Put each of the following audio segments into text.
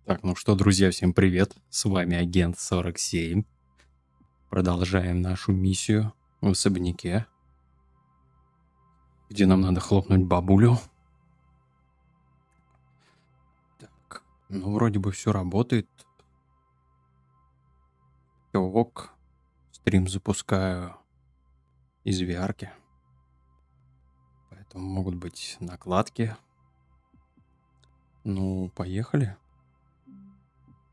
Так, ну что, друзья, всем привет. С вами агент 47. Продолжаем нашу миссию в особняке, где нам надо хлопнуть бабулю. Так, ну вроде бы все работает. Всё ок. Стрим запускаю из VR-ки. Поэтому могут быть накладки. Ну, поехали.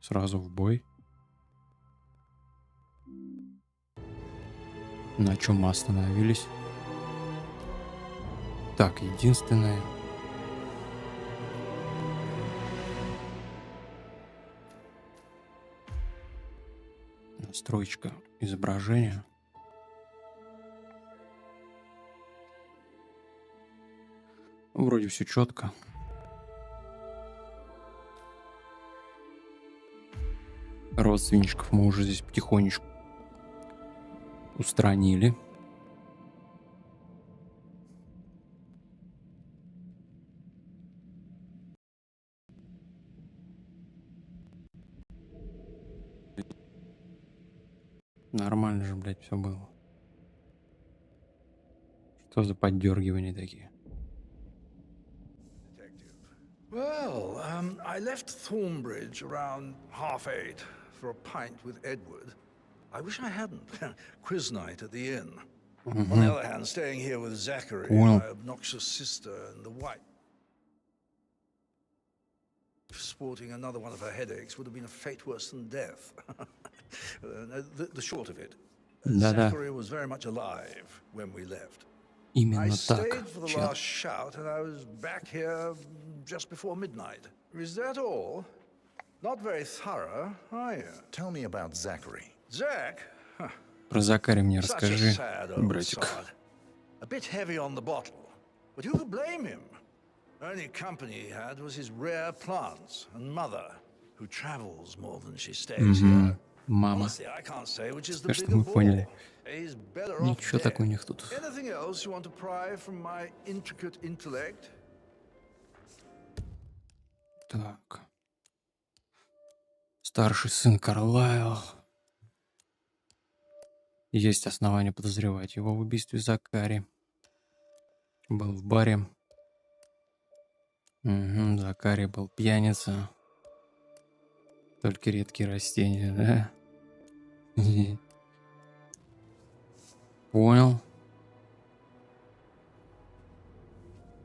Сразу в бой. На чем мы остановились? Так, единственное... Настройка изображения. Вроде все четко. Родственничков мы уже здесь потихонечку устранили. Нормально же, блядь, все было. Что за поддергивания такие? Well, I left Thornbridge around 8:30 for a pint with Edward. I wish I hadn't. Quiz night at the inn. On the other hand, staying here with Zachary, my obnoxious sister, and the wife sporting another one of her headaches would have been a fate worse than death. The short of it, Zachary was very much alive when we left. Именно I так. stayed for the last shout, and I was back here just before midnight. Is that all? Not very thorough, are you? Tell me about Zachary. Zach? Про Закари мне Such a расскажи, sad old братик. sod. A bit heavy on the bottle, but who could blame him? Only company he had was his rare plants and mother, who travels more than she stays here. Мама. Honestly, I can't say which is the Что bigger мы поняли. ball. He's better off Ничего так у dead. них тут. Anything else you want to pry from my intricate intellect? Так. Старший сын Карлайл. Есть основания подозревать его в убийстве Закари. Был в баре. Закари был пьяница. Только редкие растения, да? Понял.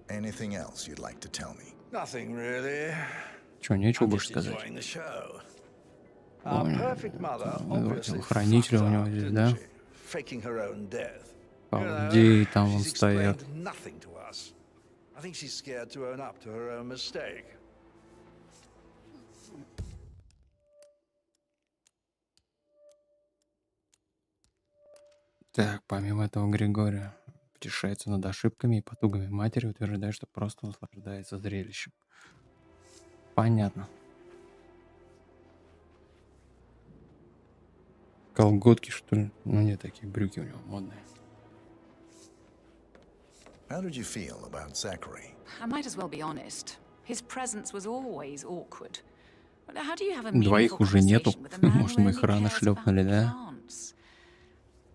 Anything else you'd like to tell me? Nothing really. Чё, нечего I'm больше just сказать? enjoying the show. Our perfect mother obviously телохранитель fucked у него up, здесь, didn't да? she? Faking her own death. Где там он she's стоят? explained nothing to us. I think she's scared to own up to her own mistake. Так, помимо этого Григория потешается над ошибками и потугами матери, утверждая, что просто наслаждается зрелищем. Понятно. Колготки, что ли? Ну нет, такие брюки у него модные. How did you feel about Zachary? I might as well be honest. His presence was always awkward. But how do you have a Двоих meaningful уже нету. conversation with a man Может, who мы их only рано cares шлепнули, about да? plants?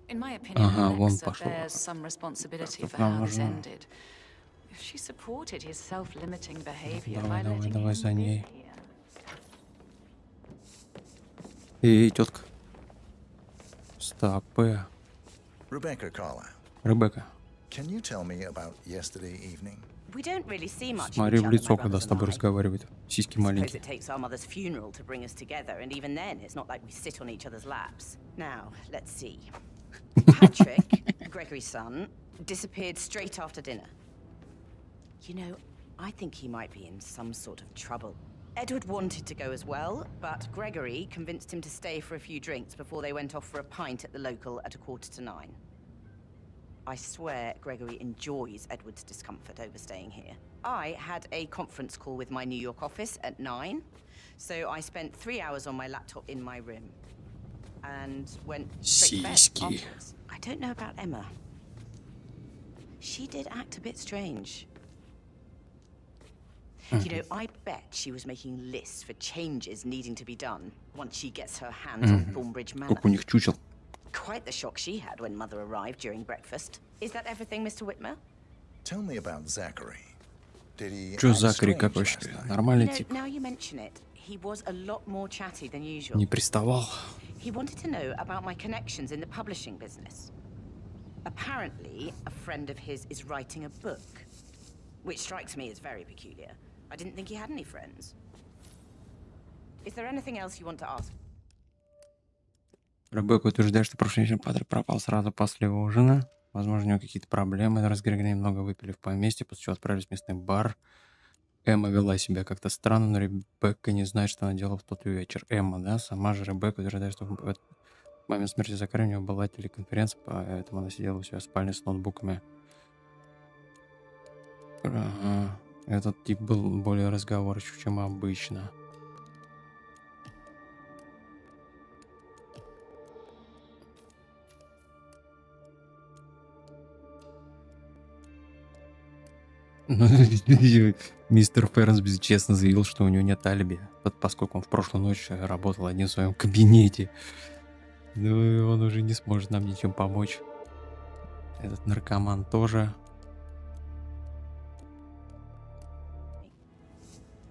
In my opinion, Ага, вон Alexa пошло. bears some responsibility Тут for нам how this нужно. ended. If she supported his self-limiting behavior Давай, by давай, letting давай him за live ней. here. Эй, тетка. Стопы. Rebecca Carlisle, Ребекка, can you tell me about yesterday evening? We don't really see much of смотри each в other, лицо, my когда с brothers and тобой I. разговаривает. Сиськи I suppose маленькие. it takes our mother's funeral to bring us together, and even then, it's not like we sit on each other's laps. Now, let's see. Patrick, Gregory's son, disappeared straight after dinner. You know, I think he might be in some sort of trouble. Edward wanted to go as well, but Gregory convinced him to stay for a few drinks before they went off for a pint at the local at 9:15. I swear Gregory enjoys Edward's discomfort over staying here. I had a conference call with my New York office at 9, so I spent 3 hours on my laptop in my room and went straight to bed Сиськи. afterwards. I don't know about Emma. She did act a bit strange. You know, I bet she was making lists for changes needing to be done once she gets her hands on Thornbridge Manor. Как у них чучел. Quite the shock she had when Mother arrived during breakfast. Is that everything, Mr. Whitmer? Tell me about Zachary. Did he Чё act Закари strange как last вообще? night? Нормальный You know, тип. now you mention it, he was a lot more chatty than usual. Не приставал. He wanted to know about my connections in the publishing business. Apparently, a friend of his is writing a book, which strikes me as very peculiar. I didn't think he had any friends. Is there anything else you want to ask? Ребекка утверждает, что прошлый вечер Падре пропал сразу после ужина. Возможно, у него какие-то проблемы. Раз Грегори немного выпили в поместье, после чего отправились в местный бар. Эмма вела себя как-то странно, но Ребекка не знает, что она делала в тот вечер. Эмма, да? Сама же Ребекка утверждает, что в момент смерти Закари у него была телеконференция, поэтому она сидела у себя в спальне с ноутбуками. Ага. Этот тип был более разговорчив, чем обычно. Мистер Фернсби честно заявил, что у него нет алиби, поскольку он в прошлую ночь работал один в своем кабинете. Ну и он уже не сможет нам ничем помочь. Этот наркоман тоже.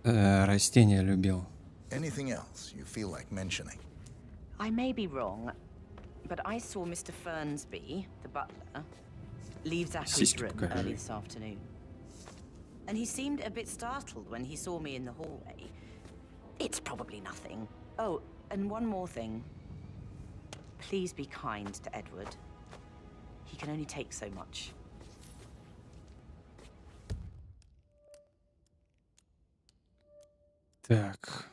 Растения любил. Anything else you feel like mentioning? I may be wrong, but I saw Mr. Fernsby, the butler, leave Zachary's Сиськи room покажи. early this afternoon. And he seemed a bit startled when he saw me in the hallway. It's probably nothing. Oh, and one more thing. Please be kind to Edward. He can only take so much. Так.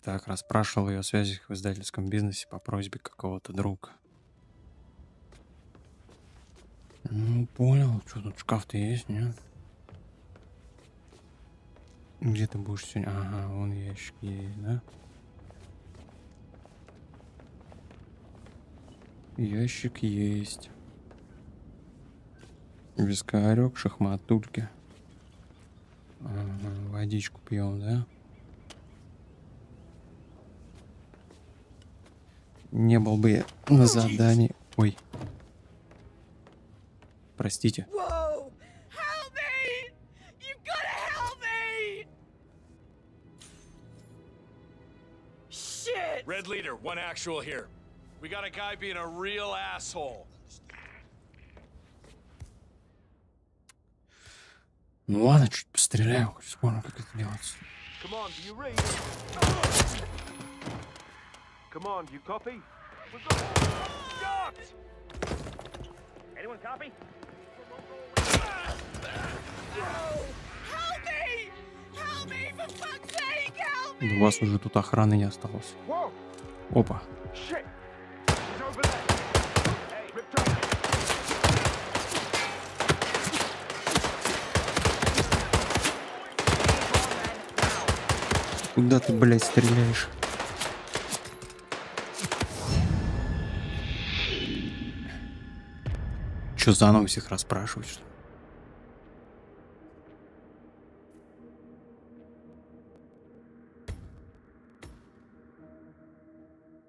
Так, расспрашивал ее о связях в издательском бизнесе по просьбе какого-то друга. Ну, понял. Что тут, шкаф-то есть, нет? Где ты будешь сегодня? Ага, вон ящик есть, да? Ящик есть. Вискарек, шахматульки. Ага, водичку пьем, да? Не был бы я на задании. Ой. Простите. Whoa! Help me! You've got to help me! Shit! Red leader, one actual here. We got a guy being a real asshole. Ну ладно, чуть постреляю, хоть вспомню, как это делается. Come on, do you read? Come on, do you copy? We've got shot! Anyone copy? Help me! Help me, for fuck's sake, help me! У вас уже тут охраны не осталось. Whoa! Опа. Shit! He's over there! Hey, ripped up! Куда ты, блядь, стреляешь? Че, заново всех расспрашивать, что ли?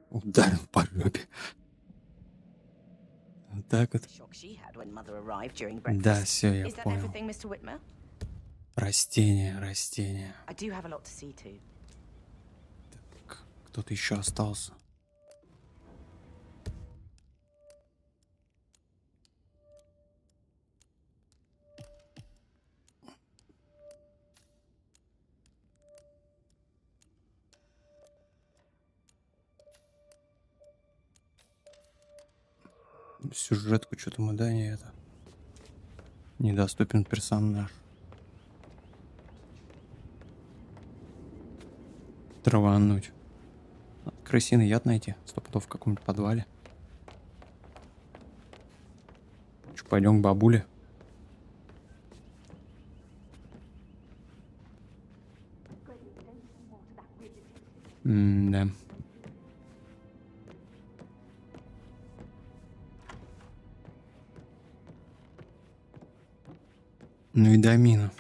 Ударил по жопе. Вот так вот. Shock she had when Mother arrived during Да, breakfast. все, я Is that понял. everything, Mr. Whitmer? Растения, растения. I do have a lot to see to. Кто-то еще остался. Сюжетку что-то мы, да, не это. Недоступен персонаж. Травануть. Крысиный яд найти. Стопудов в каком-нибудь подвале. Че, пойдем к бабуле. Да. Ну и домина.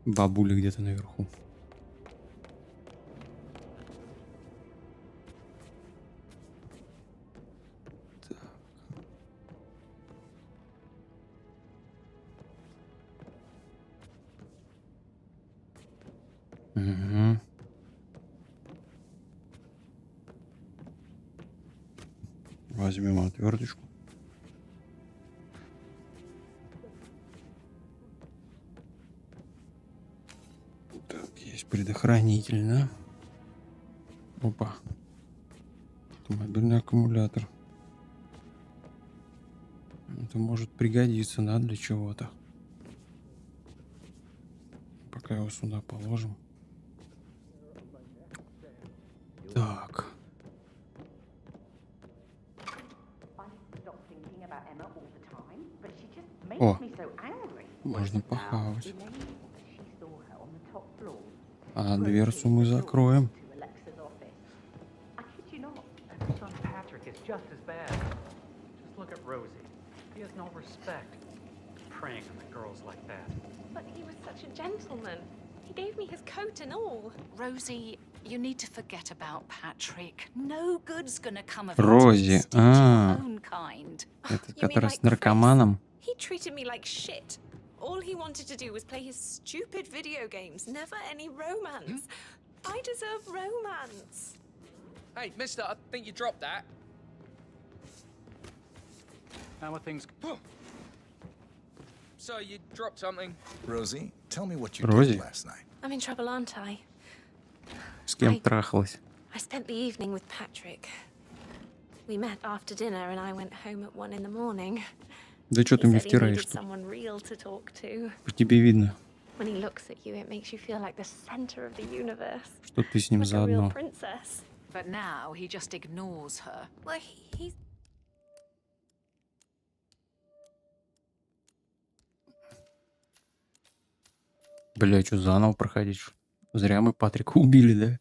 Бабуля где-то наверху. Угу. Возьмем отверточку. Так, есть предохранитель, да? Опа. Это мобильный аккумулятор. Это может пригодиться, да, для чего-то. Пока его сюда положим. Так. О, можно похавать. А дверцу мы закроем. But he was such a gentleman. He gave me his coat and all. Rosie, you need to forget about Patrick. No good's gonna come of it. Рози, Stick to your own kind. этот, You mean который like с наркоманом. He treated me like shit. All he wanted to do was play his stupid video games. Never any romance. I deserve romance. Hey, mister, I think you dropped that. How are things? So you dropped something. Rosie, tell me what you Rosie? did last night. I'm in trouble, aren't I? С кем трахалась? I spent the evening with Patrick. We met after dinner and I went home at 1 in the morning. Да что ты He мне said he втираешь needed тут? someone real to talk to. По тебе видно, When he looks at you, it makes you feel like the center of the universe. что ты с ним Like a real заодно. princess. But now he just ignores her. Well, he's... Бля, что заново проходить? Зря мы Патрика убили, да?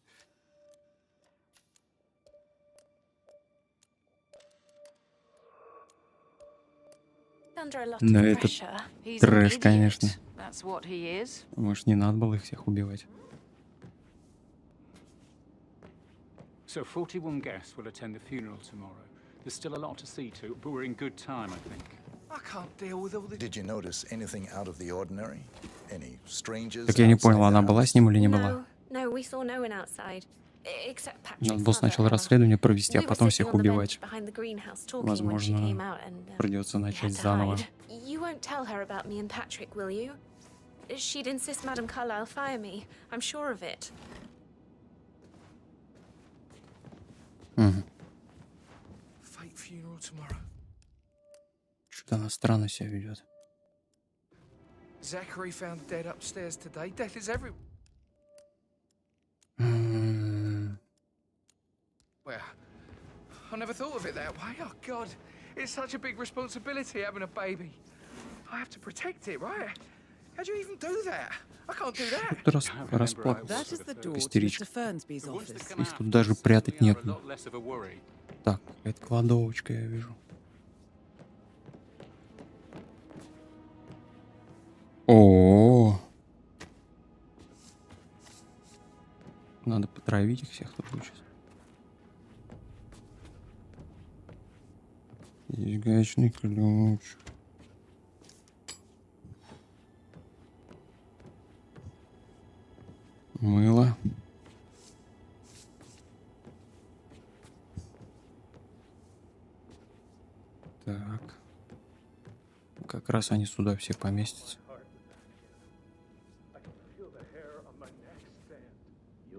under a lot Но of это pressure. He's an трэш, idiot. конечно. That's what he is. Может, не надо было их всех убивать. So 41 guests will attend the funeral tomorrow. There's still a lot to see to, but we're in good time, I think. I can't deal with all this. Did you notice anything out of the ordinary? Any strangers? Так я не понял, outside она the была house? с ним или не была? No, we saw no one outside. Except Patrick's Надо было mother, сначала Emma. расследование провести, а We were потом sitting всех on the bench убивать. behind the greenhouse talking when she Возможно, came out and, придется we had начать to заново. hide. You won't tell her about me and Patrick, will you? She'd insist Madame Carlyle fire me. I'm sure of it. Угу. Fake funeral tomorrow. Что-то она странно себя ведет. Zachary found dead upstairs today. Death is everywhere. Well, I never thought of it that way. Oh, God. It's such a big responsibility having a baby. I have to protect it, right? How do you even do that? I can't do that. Что-то расплакался. That is the door to Истеричка. Mr. Fernsby's office. Их тут даже прятать нет. A lot less of a worry. Так, какая-то кладовочка я вижу. О, надо потравить их всех тут сейчас. Есть гаечный ключ. Мыло. Так. Как раз они сюда все поместятся.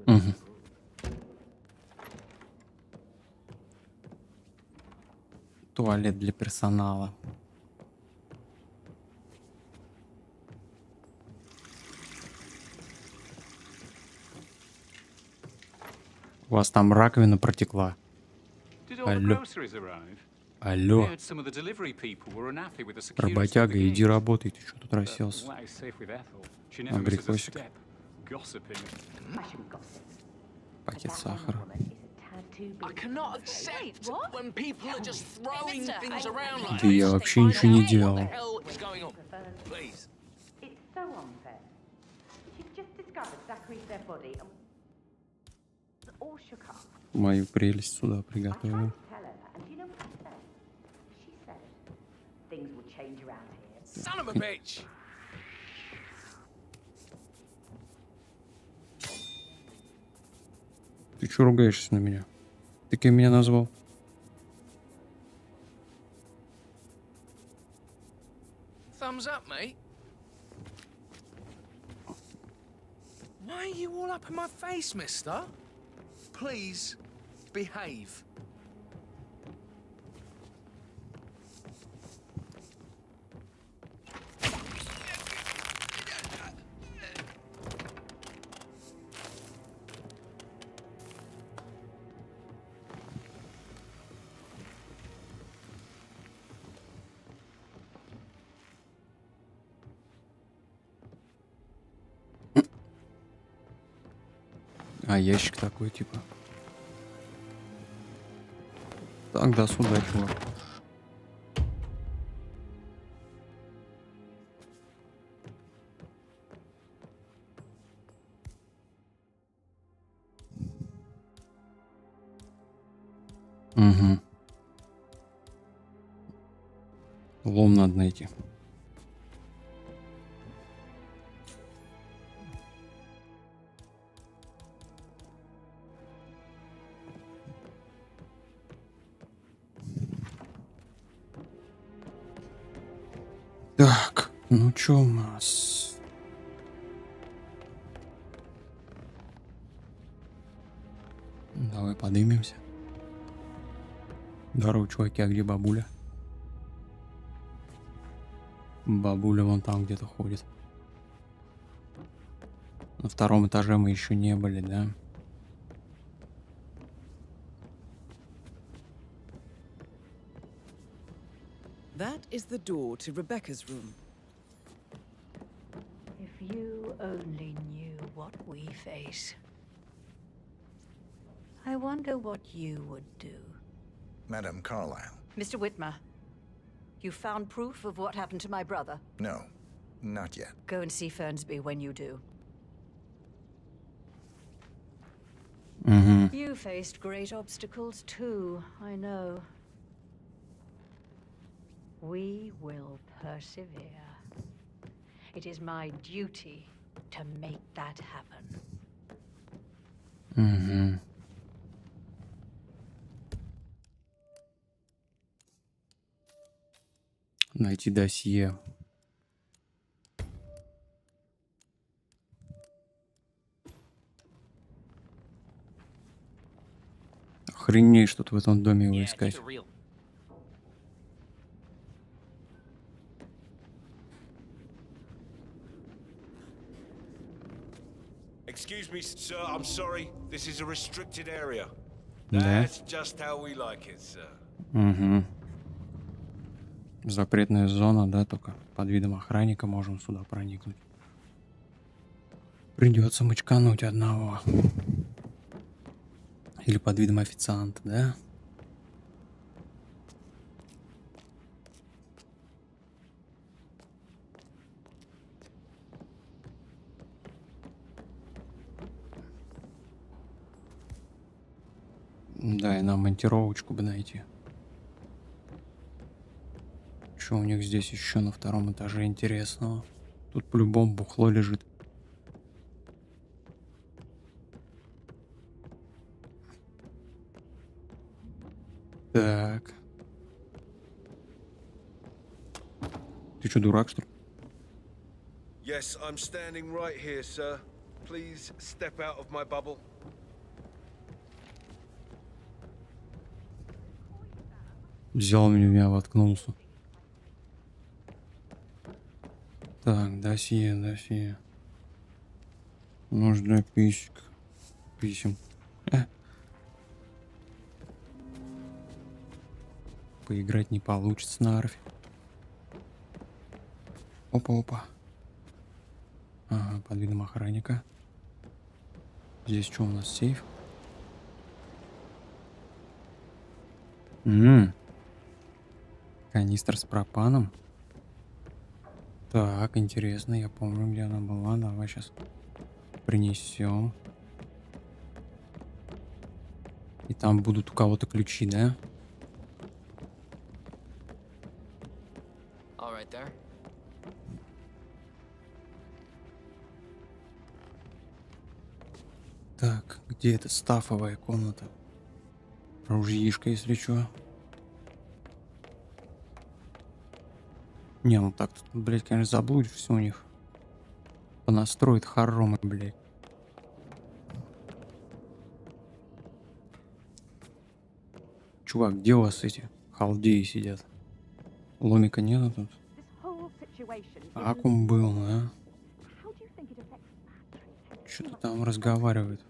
Угу. Туалет для персонала. У вас там раковина протекла. Did all the Алло. groceries arrive? We Алло, heard some of the delivery people were unhappy with the security of the работяга, иди gate. работай, ты что тут But расселся? why safe with Ethel? She never misses a Абрикосик. step. Gossiping. Пакет сахара. I cannot accept when people are just throwing things around like Да я вообще ничего не делал. What the hell is going on? Please. It's so unfair. She's just discovered Zachary's dead body and all shook up. Мою прелесть сюда I tried приготовил. to tell her that, and do you know what she said? She said, things will change around here. Son of a bitch! Ты чё ругаешься на меня? Ты кем меня назвал? Thumbs up, mate. Why are you all up in my face, mister? Please behave. А, ящик такой, типа. Так, да, сюда, чувак. Угу. Лом надо найти. Так, ну чё у нас? Давай поднимемся. Здорово, чуваки, а где бабуля? Бабуля вон там где-то ходит. На втором этаже мы еще не были, да? That is the door to Rebecca's room. If you only knew what we face. I wonder what you would do. Madame Carlyle. Mr. Whitmer, you found proof of what happened to my brother? No, not yet. Go and see Fernsby when you do. Угу. You faced great obstacles too, I know. We will persevere. It is my duty to make that happen. Угу. Найти досье. Охренеть, что-то в этом доме его искать. Excuse me, sir, I'm sorry. This is a restricted area. Да? That's just how we like it, sir. Угу. Запретная зона, да, только под видом охранника можем сюда проникнуть. Придется мочкануть одного. Или под видом официанта, да? Да, и нам монтировочку бы найти. Что у них здесь еще на втором этаже интересного? Тут по-любому бухло лежит. Так. Ты что, дурак, что ли? Yes, I'm standing right here, sir. Please step out of my bubble. Взял меня, воткнулся. Так, досье. Нужно писем. Поиграть не получится на арфе. Опа. Ага, под видом охранника. Здесь что у нас, сейф? Канистр с пропаном. Так, интересно, я помню, где она была. Давай сейчас принесем. И там будут у кого-то ключи, да? Так, где эта стафовая комната? Ружьишко, если чё. Не, ну так тут, блядь, конечно, заблудишь все у них. Понастроит хоромы, блядь. Чувак, где у вас эти халдеи сидят? Ломика нету тут? Аккум был, да? Что-то там разговаривают.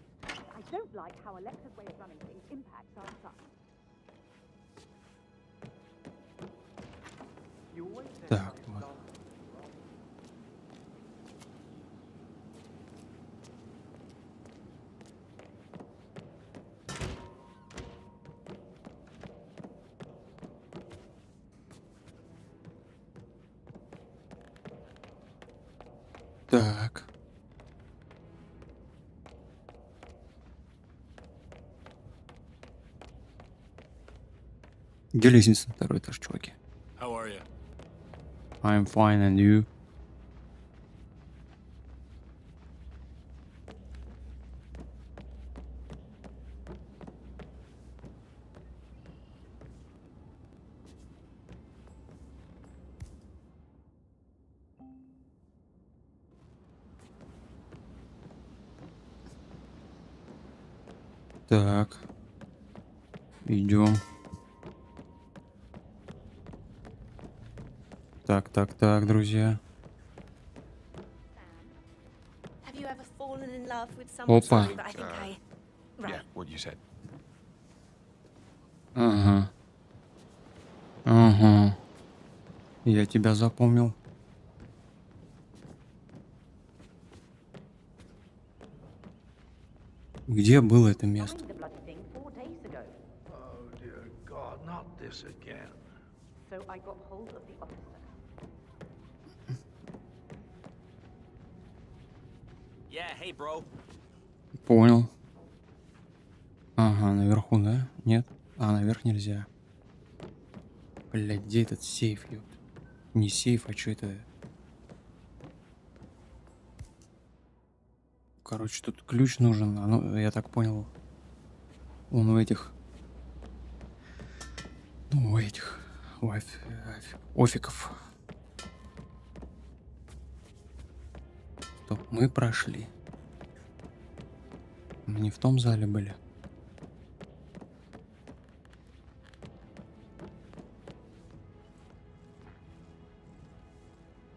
Так, вот. Так. Где лестница на второй этаж, чуваки? I'm fine, and you? Так. Идем. Так, друзья. Опа. Ага. Ага. Я тебя запомнил. Где было это место? Понял. Ага, наверху, да? Нет? А, наверх нельзя. Блядь, где этот сейф, ёпт? Не сейф, а что это? Короче, тут ключ нужен. А ну, я так понял. Он у этих... Ну, у этих... Офиков. Стоп, мы прошли. Мы не в том зале были.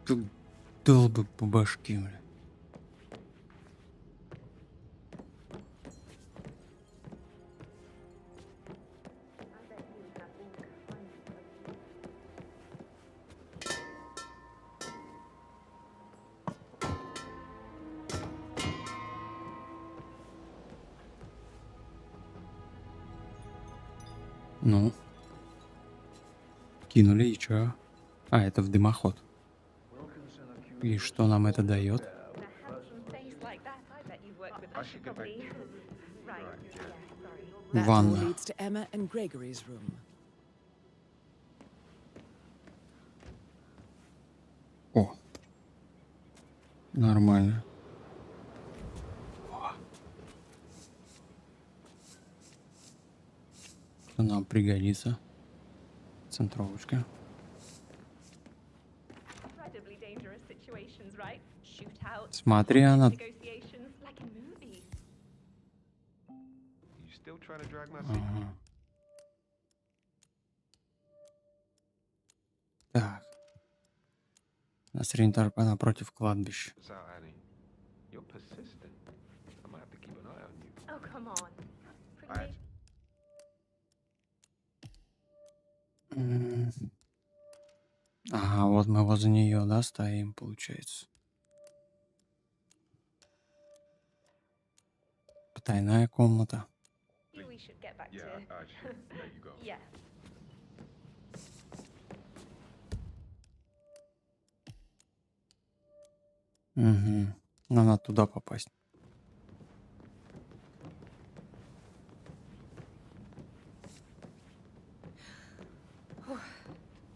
Тут дал бы по башке, бля. Ну. Кинули и чё? А, это в дымоход. И что нам это дает? Ванна. О. Нормально. Что нам пригодится? Центровочка. Смотри, она... Ага. Так. На средней торпа напротив кладбища. Ага, вот мы возле нее, да, стоим, получается. Потайная комната. Угу. Но надо туда попасть.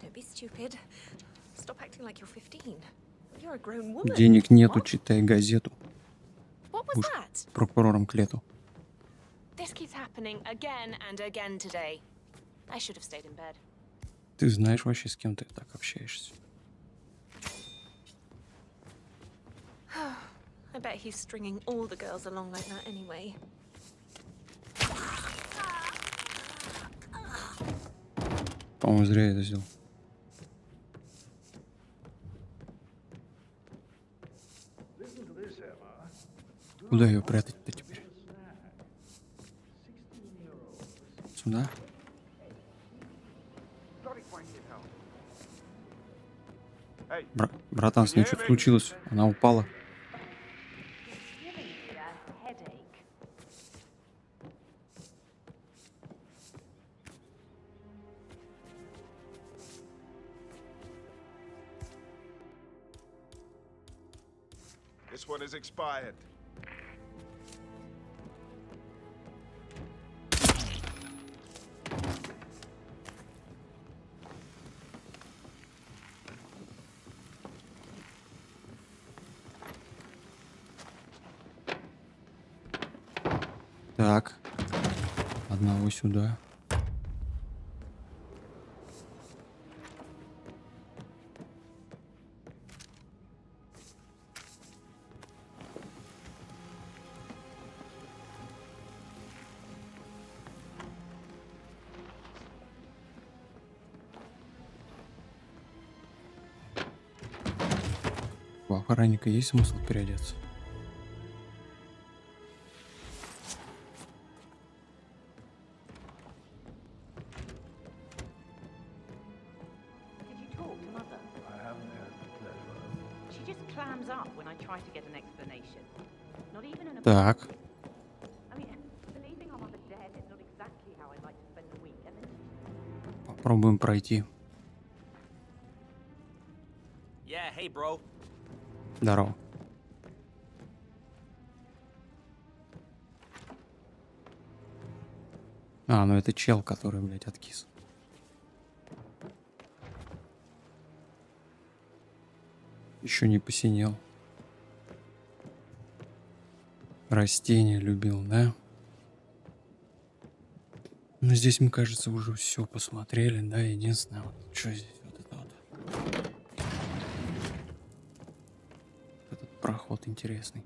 Don't be stupid. Stop acting like you're 15. You're a grown woman. Денег нету, читай газету. What was Уж that? прокурором к лету. This keeps happening again and again today. I should have stayed in bed. Ты знаешь вообще, с кем ты так общаешься? I bet he's stringing all the girls along like that anyway. По-моему, зря я это сделал. Куда ее прятать-то теперь? Сюда? Братан, с ней что-то случилось. Она упала. This one is expired. Так. Одного сюда. У охранника есть смысл переодеться? Так. Попробуем пройти. Yeah, hey, bro. Здорово. А, ну это чел, который, блядь, откис. Еще не посинел. Растения любил, да? Но здесь, мне кажется, уже все посмотрели, да? Единственное, вот что здесь вот это вот. Этот проход интересный.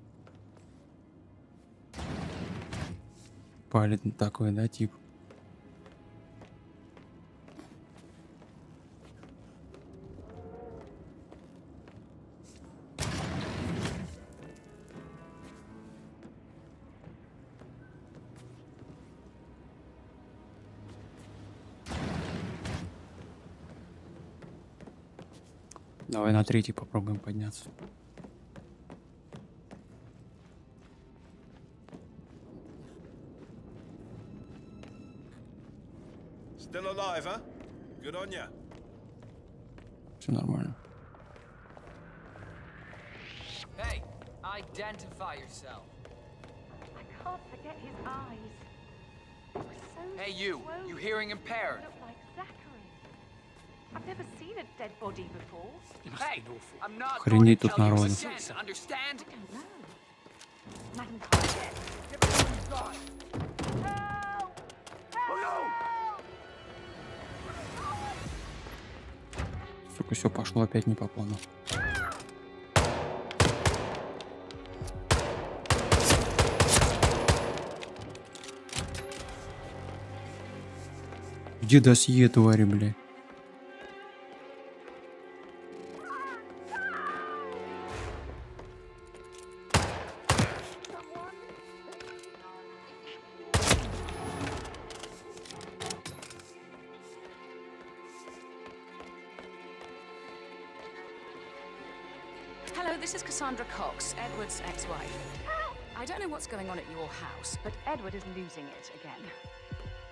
Палит такой, да, тип? Давай на третий попробуем подняться. Still alive, huh? Good on ya. Все нормально. Hey, identify yourself. I can't forget his eyes. Hey, you hearing impaired? Like Zachary. I've never seen a dead body before. Hey, I'm not going to Охренеть тут tell you народу. again, understand? I don't know. Madam Content. Сука, все пошло опять не по плану. Где досье, твари, бля? Hello, this is Cassandra Cox, Edward's ex-wife. I don't know what's going on at your house, but Edward is losing it again.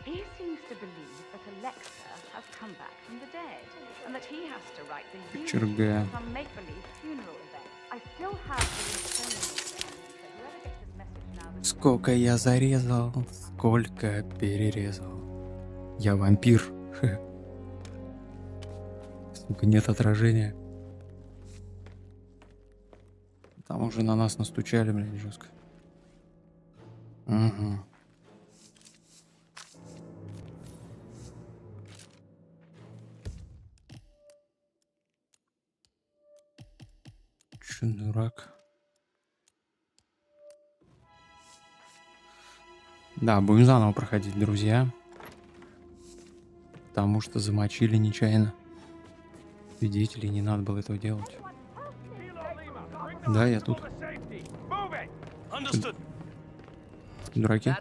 He seems to believe that Alexa has come back from the dead, and that he has to write the Кочерга. some make-believe funeral event. I still have the restraining order on him, so whoever gets his message now... Сколько я зарезал, сколько перерезал. Я вампир. Сука, нет отражения. Там уже на нас настучали, блин, жестко. Угу. Чё, дурак? Да, будем заново проходить, друзья. Потому что замочили нечаянно свидетелей, не надо было этого делать. Да, я тут. Дураки.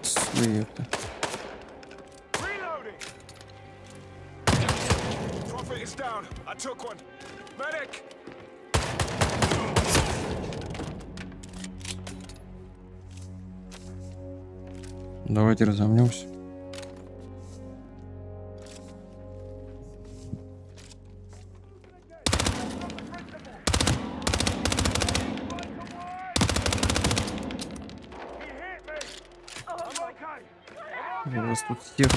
Света. Давайте разомнемся. У вас тут всех.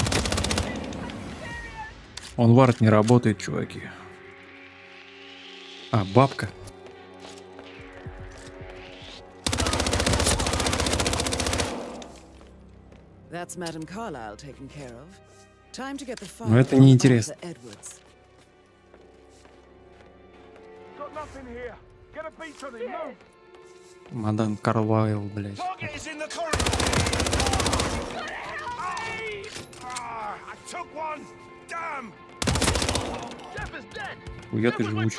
Он вард не работает, чуваки. А, бабка. That's Madame Carlyle taken care of. Time to get the file. Но это не интересно. Мадам Карлайл, блядь. Хуя ты живуч.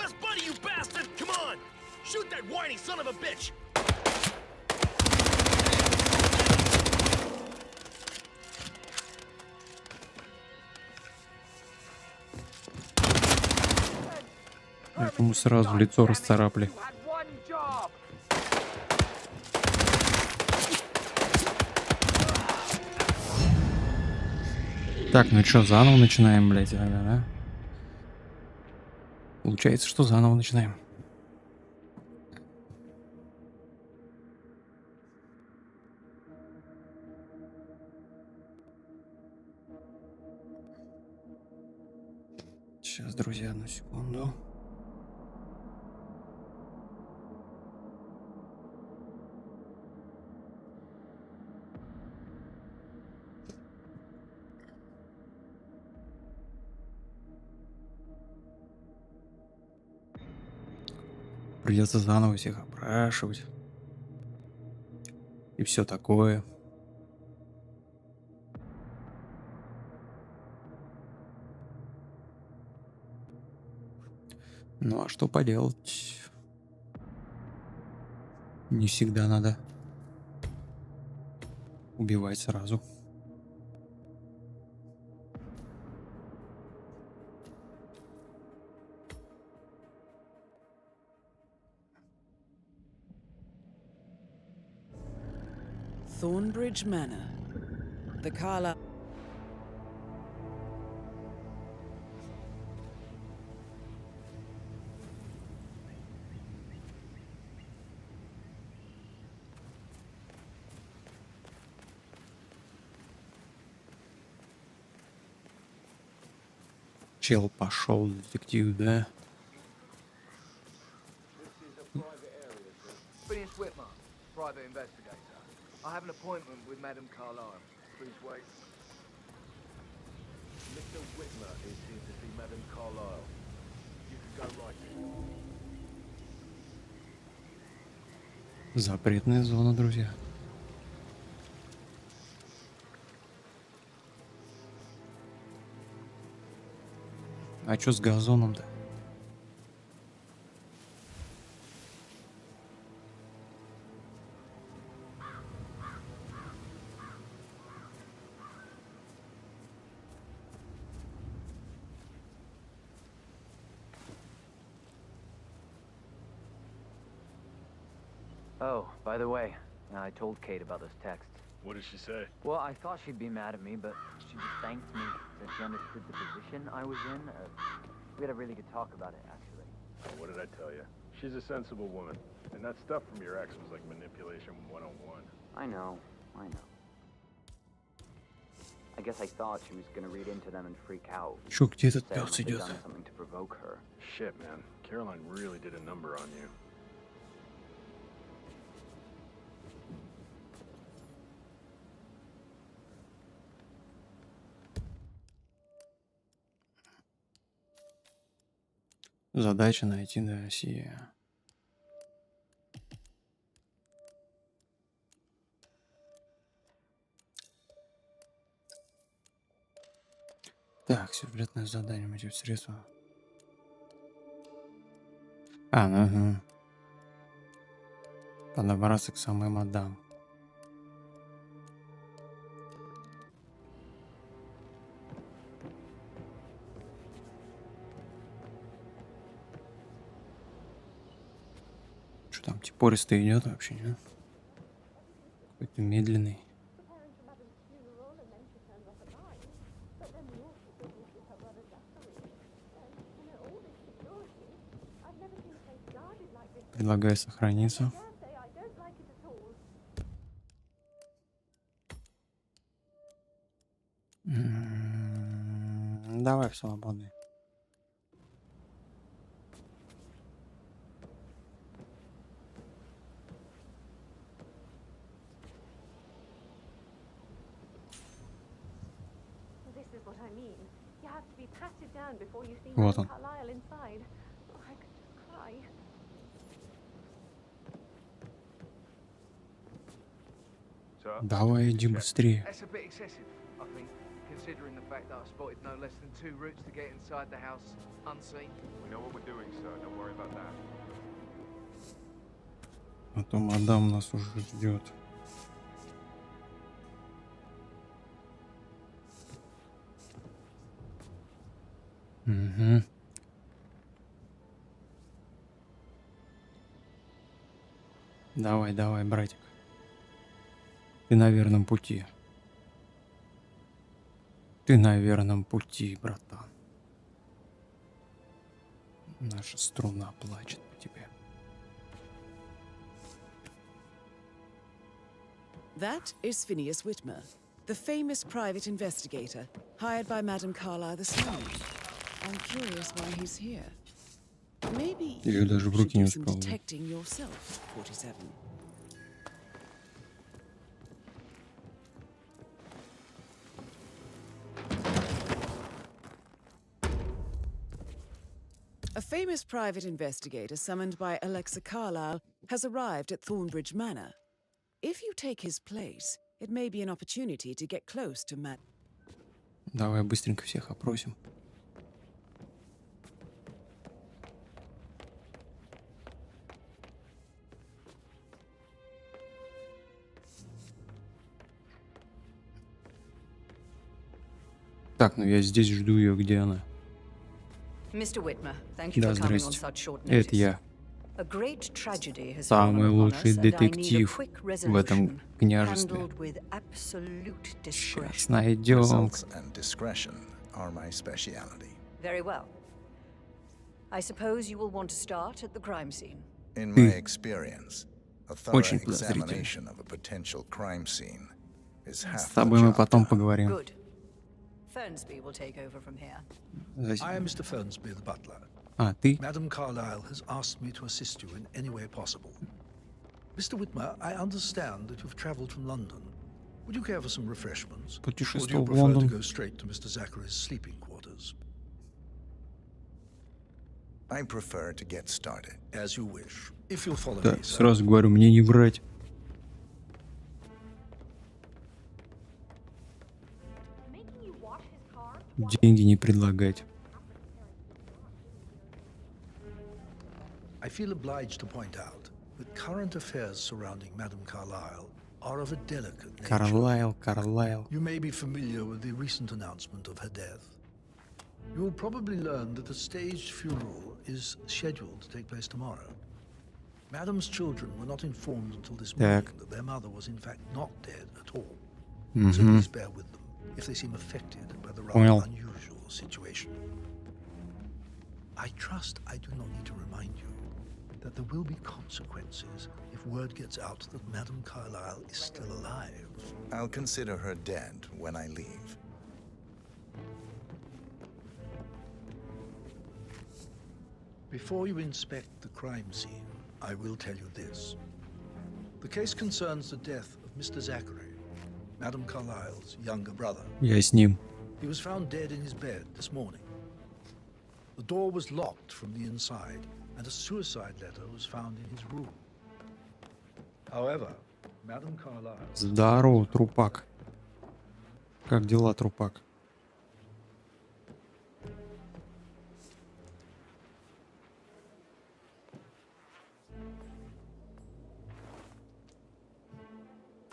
Ему сразу в лицо расцарапали. Так, ну что, заново начинаем, блядь, да? Получается, что заново начинаем. Сейчас, друзья, одну секунду. Придется заново всех опрашивать. И все такое. Ну а что поделать? Не всегда надо убивать сразу. Thornbridge Manor. The Carlyle. Чел пошел, детектив, да? Private investigator. I have an appointment with Madame Carlyle. Please wait. Mr. Whitmer is here to see Madame Carlyle. You can go right in. Запретная зона, друзья. А чё с газоном-то? Oh, by the way, I told Kate about those texts. What did she say? Well, I thought she'd be mad at me, but she just thanked me that she understood the position I was in. We had a really good talk about it, actually. Oh, what did I tell you? She's a sensible woman. And that stuff from your ex was like manipulation 101. I know. I guess I thought she was gonna read into them and freak out. Чё, где этот Said пёс they'd идёт? done something to provoke her. Shit, man. Caroline really did a number on you. Задача найти досье. Так, сюжетное задание, мотив средства. Угу. Подобраться к самой мадам. Что там, типористый идет вообще, не? Какой-то медленный. Предлагаю сохраниться. Давай в свободный. Вот он. Давай, иди быстрее. That's a bit excessive, I think, considering the fact that I spotted no less than 2 routes to get inside the house unseen. We know what we're doing, sir. Don't worry about that. А то мадам нас уже ждет. Угу. Давай, давай, братик. Ты на верном пути. Ты на верном пути, братан. Наша струна плачет по тебе. That is Phineas Whitmer, the famous private investigator hired by Madame Carlyle this morning. I'm curious why he's here. Maybe Или даже в you should руки не do some успел. detecting yourself, 47. A famous private investigator summoned by Alexa Carlyle has arrived at Thornbridge Manor. If you take his place, it may be an opportunity to get close to Matt. Давай быстренько всех опросим. Так, ну я здесь жду ее, где она? Mr. Whitmer, thank you Да, for coming on здрасте. such short Это notice. я. A great tragedy has Самый fallen upon лучший us, and I need a детектив quick в этом resolution, княжестве. handled with absolute discretion. Сейчас найдем. Results and discretion are my speciality. Very well. I suppose you will want to start at the crime scene. In my experience, a thorough Очень подозрительно. examination of a potential crime scene is half С the тобой мы job потом done. поговорим. Good. Fernsby will take over from here. I am Mr. Fernsby, the butler. А, ты? Madame Carlyle has asked me to assist you in any way possible. Mr. Whitmer, I understand that you've traveled from London. Would you care for some refreshments? Or do you Путешествовал в prefer to Лондон. go straight to Mr. Zachary's sleeping quarters? I prefer to get started. As you wish. If you'll follow Да, me, sir. сразу говорю, мне не врать. Деньги не предлагать. I feel obliged to point out that current affairs surrounding Madame Carlyle are of a delicate nature. Карлайл. You may be familiar with the recent announcement of her death. You will probably learn that a staged funeral is scheduled to take place tomorrow. Madam's children were not informed until this morning that their mother was in fact not dead at all. So please bear with them if they seem affected by the rather unusual situation. I trust I do not need to remind you that there will be consequences if word gets out that Madame Carlyle is still alive. I'll consider her dead when I leave. Before you inspect the crime scene, I will tell you this. The case concerns the death of Mr. Zachary, Madame Carlyle's younger brother. Я с ним. He was found dead in his bed this morning. The door was locked from the inside, and a suicide letter was found in his room. However, Madame Carlyle... Здорово, трупак. Как дела, трупак?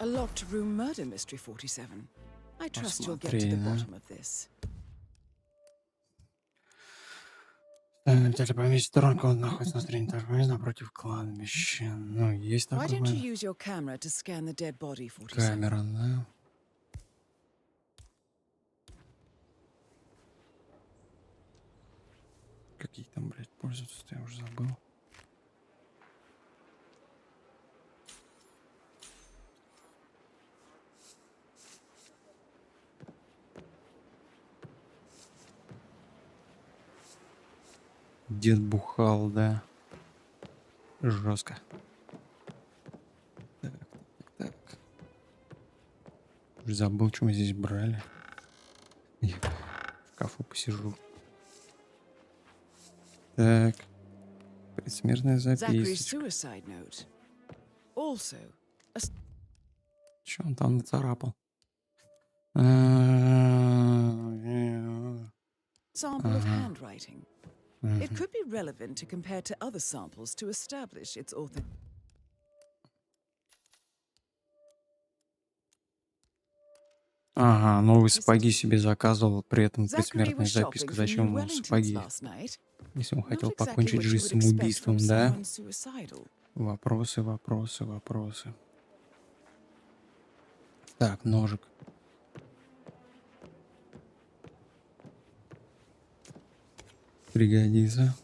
A locked room murder mystery, 47. I trust you'll get to the bottom of this. Где-то поместить сторонку, он находится на стриме, напротив кладбища. Ну, есть Why такой don't you use your camera to scan the dead body, 47? камера, да? Какие там, блядь, пользуются, я уже забыл. Дед бухал, да. Жестко. Так. Уже забыл, что мы здесь брали. Я в кафе посижу. Так. Предсмертная записка. Что он там нацарапал? Sample of handwriting. It could be relevant to compare to other samples to establish its author. Ага, новые сапоги себе заказывал, при этом предсмертная записка. Зачем ему сапоги? Если он хотел покончить жизнь самоубийством, да? Вопросы. Так, ножик. Пригодится.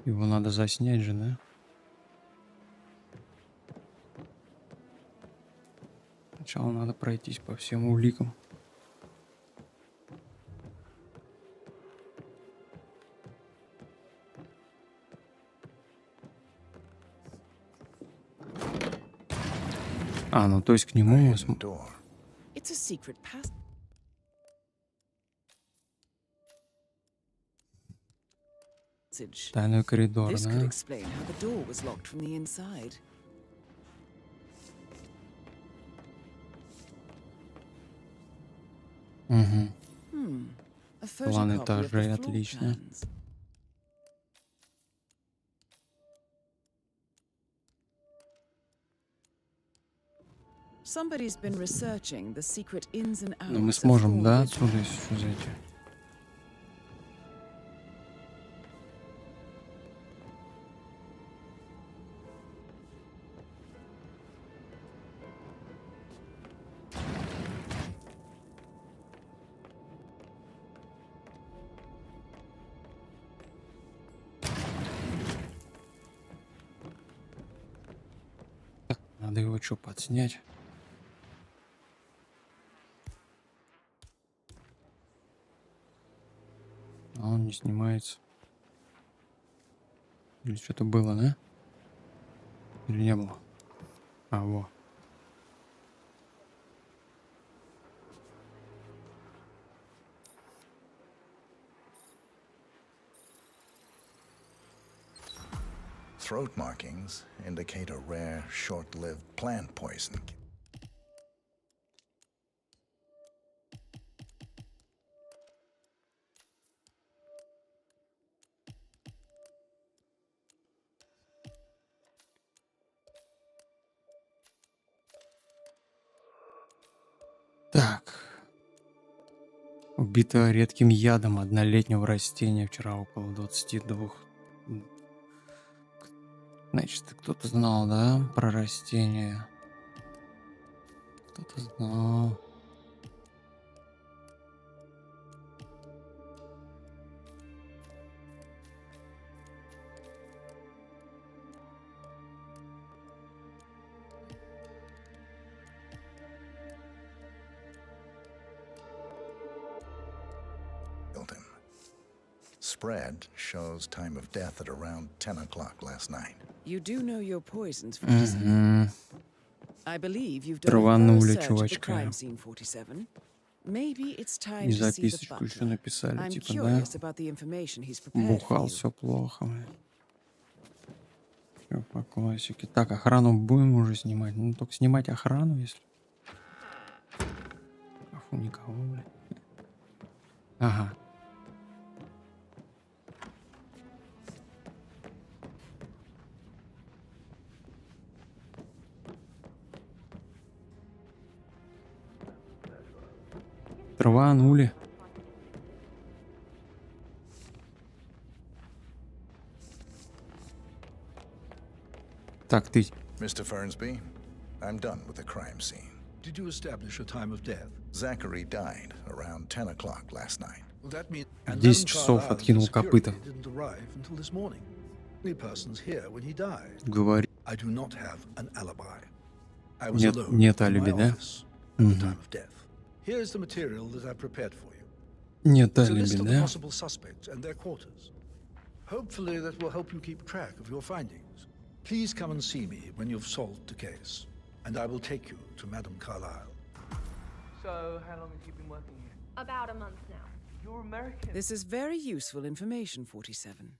Его надо заснять же, да? Сначала надо пройтись по всем уликам. А, ну то есть к нему... It's a secret passage. Тайный коридор, This да? could explain how the door was locked from the inside. Угу. A План photocopy of the этажей, floor отлично. plans. Somebody's been researching the secret ins and outs. Но мы of сможем, да, Thornbridge. отсюда еще зайти? Надо его что, подснять? А он не снимается. Или что-то было, да? Или не было? А, во. Throat markings indicate a rare, short-lived plant poison. Так. Убито редким ядом однолетнего растения вчера около 22. Значит, кто-то знал, да, про растение? Кто-то знал. Spread shows time of death at around 10 o'clock last night. You do know your poisons, 47. I believe you've done a Траванули, search of the чувачка. crime scene, 47. Maybe it's time И to see the записочку еще butler. написали, I'm типа, да? curious about the information he's prepared for Бухал, you. все плохо. Все по классике. Так, охрану будем уже снимать. Ну, только снимать охрану, если... Фу, никого, блядь. Ага. Траванули. Так, ты... Mr. Fernsby, I'm done with the crime scene. Did you establish a time of death? Zachary died around 10 o'clock last night. Well, that means... 10 часов откинул копыта. Didn't arrive until this morning. Any persons here when he died. Говори. I do not have an alibi. I was alone Нет in алиби, my да? office at the time of death. Here is the material that I prepared for you. Нет It's a list алиби, of the да? possible suspects and their quarters. Hopefully that will help you keep track of your findings. Please come and see me when you've solved the case, and I will take you to Madame Carlyle. So, how long have you been working here? About a month now. You're American. This is very useful information, 47.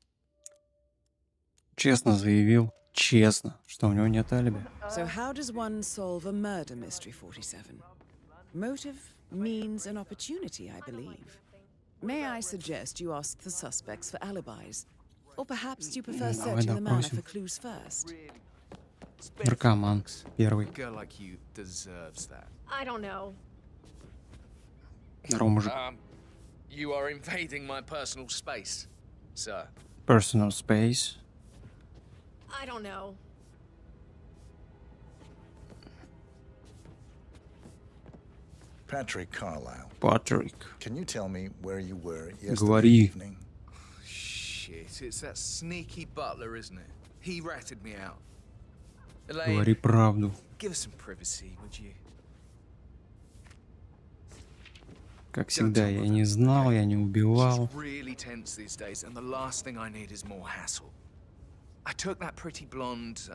Честно заявил, честно, что у него нет алиби. So how does one solve a murder mystery, 47? Motive, means, and opportunity, I believe. May I suggest you ask the suspects for alibis? Or perhaps you prefer Давай searching the manor допросим. for clues first? Наркоман первый. A girl like you deserves that. I don't know. Здорово, мужик. You are invading my personal space, sir. Personal space. I don't know. Patrick Carlyle. Patrick. Can you tell me where you were yesterday Говори. evening? Shit, it's that sneaky butler, isn't it? He ratted me out. Говори Elaine, правду. give us some privacy, would you? Как всегда, я не знал, я не убивал. She's really tense these days, and the last thing I need is more hassle. I took that pretty blonde,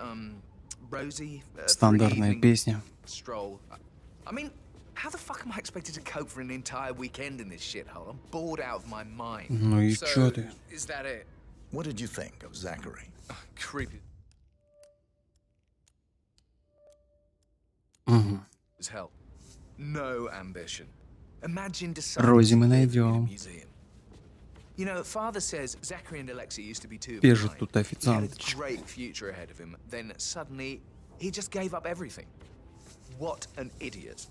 Rosie, for an Стандартная evening песня. stroll. I mean, how the fuck am I expected to cope for an entire weekend in this shithole? I'm bored out of my mind. Ну и So, чё ты? is that it? What did you think of Zachary? Creepy Угу. as hell. No ambition. Imagine Рози мы deciding to live in a найдем. museum. You know, father says Zachary and Alexei used to be two of Бежит mine. тут He had a официанточка. great future ahead of him. Then suddenly, he just gave up everything. What an idiot.